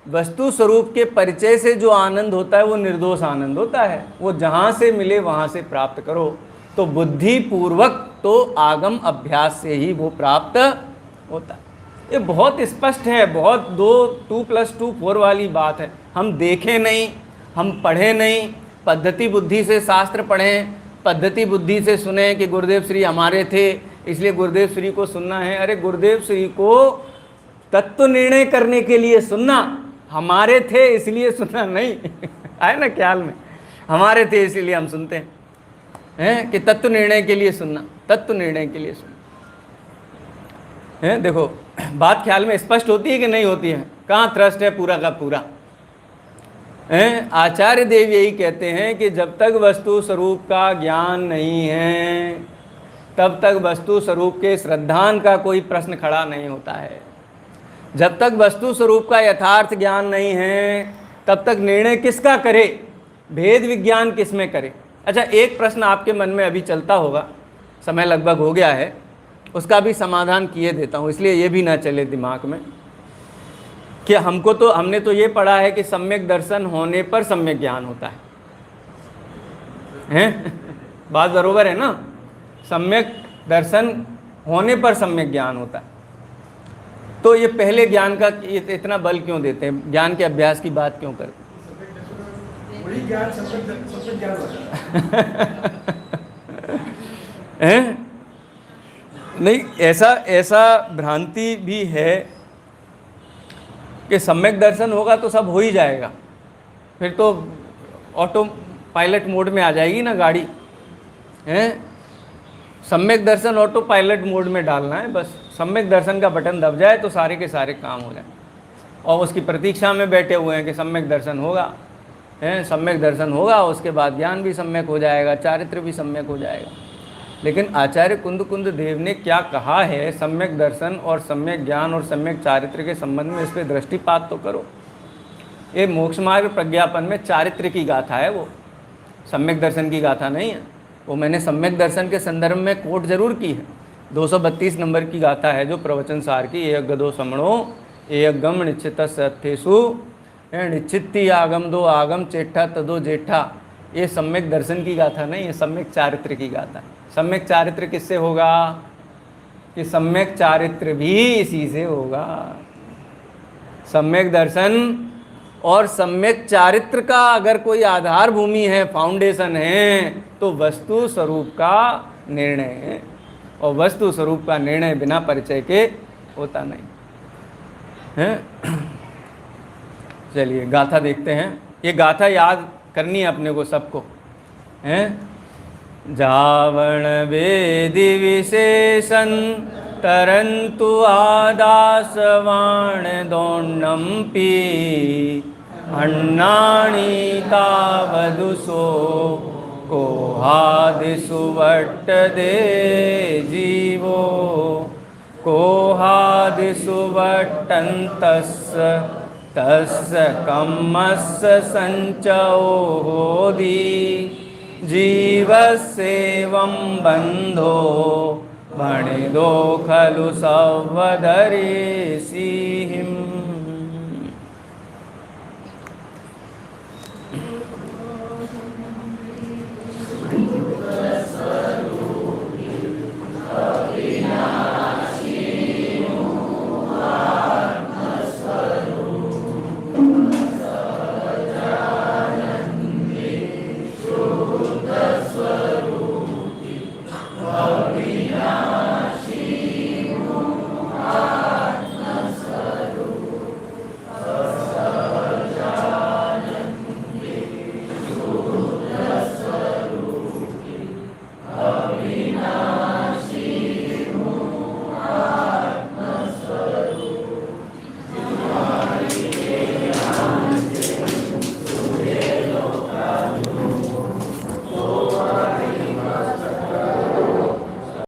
वस्तु स्वरूप के परिचय से जो आनंद होता है वो निर्दोष आनंद होता है। वो जहाँ से मिले वहाँ से प्राप्त करो। तो बुद्धि पूर्वक तो आगम अभ्यास से ही वो प्राप्त होता है। ये बहुत स्पष्ट है, बहुत 2+2 4 वाली बात है। हम देखें नहीं, हम पढ़ें नहीं, पद्धति बुद्धि से शास्त्र पढ़ें, पद्धति बुद्धि से सुने कि गुरुदेव श्री हमारे थे इसलिए गुरुदेव श्री को सुनना है। अरे गुरुदेव श्री को तत्व निर्णय करने के लिए सुनना, हमारे थे इसलिए सुनना नहीं। आए ना ख्याल में? हमारे थे इसलिए हम सुनते हैं कि तत्व निर्णय के लिए सुनना, तत्व निर्णय के लिए सुनना है। देखो बात ख्याल में स्पष्ट होती है कि नहीं होती है? कहाँ थ्रस्ट है पूरा का पूरा? आचार्य देव यही कहते हैं कि जब तक वस्तु स्वरूप का ज्ञान नहीं है तब तक वस्तु स्वरूप के श्रद्धान का कोई प्रश्न खड़ा नहीं होता है। जब तक वस्तु स्वरूप का यथार्थ ज्ञान नहीं है तब तक निर्णय किसका करे? भेद विज्ञान किस में करें। अच्छा, एक प्रश्न आपके मन में अभी चलता होगा, समय लगभग हो गया है, उसका भी समाधान किए देता हूँ, इसलिए ये भी ना चले दिमाग में कि हमने तो ये पढ़ा है कि सम्यक दर्शन होने पर सम्यक ज्ञान होता है, हैं? बात बरोबर है ना? सम्यक दर्शन होने पर सम्यक ज्ञान होता है। तो ये पहले ज्ञान का इतना बल क्यों देते हैं, ज्ञान के अभ्यास की बात क्यों करते वही ज्ञान सम्यक ज्ञान होता है। हैं? नहीं, ऐसा भ्रांति भी है कि सम्यक दर्शन होगा तो सब हो ही जाएगा, फिर तो ऑटो पायलट मोड में आ जाएगी ना गाड़ी, हैं? सम्यक दर्शन ऑटो पायलट मोड में डालना है, बस सम्यक दर्शन का बटन दब जाए तो सारे के सारे काम हो जाए, और उसकी प्रतीक्षा में बैठे हुए हैं कि सम्यक दर्शन होगा, हैं? सम्यक दर्शन होगा, उसके बाद ज्ञान भी सम्यक हो जाएगा, चारित्र भी सम्यक हो जाएगा। लेकिन आचार्य कुंद देव ने क्या कहा है सम्यक दर्शन और सम्यक ज्ञान और सम्यक चारित्र के संबंध में, इस पर दृष्टिपात तो करो। ये मोक्ष मार्ग प्रज्ञापन में चारित्र की गाथा है, वो सम्यक दर्शन की गाथा नहीं है। वो मैंने सम्यक दर्शन के संदर्भ में कोट जरूर की है, 232 नंबर की गाथा है जो प्रवचन सार की, एक गदो समणो एयगम निश्चित सत्यसु, निश्चित आगम दो आगम चेठा तदो जेठा। ये सम्यक दर्शन की गाथा नहीं है, सम्यक चारित्र की गाथा है। सम्यक चारित्र किससे होगा? कि सम्यक चारित्र भी इसी से होगा। सम्यक दर्शन और सम्यक चारित्र का अगर कोई आधार भूमि है, फाउंडेशन है, तो वस्तु स्वरूप का निर्णय है, और वस्तु स्वरूप का निर्णय बिना परिचय के होता नहीं है। चलिए गाथा देखते हैं। ये गाथा याद करनी है अपने को सबको, हैं? जावण वेदि विशेषण तरंतु आदासवाण दोन्नम्पि अन्नानि तावदुसो कोहादिषु वट्टदे जीवो कोहादिषु वट्टन्तस्य तस्य कम्मस्य संचयो होदि जीवस्येवं बन्धो भणिदो खलु सवधरेसिहिम्।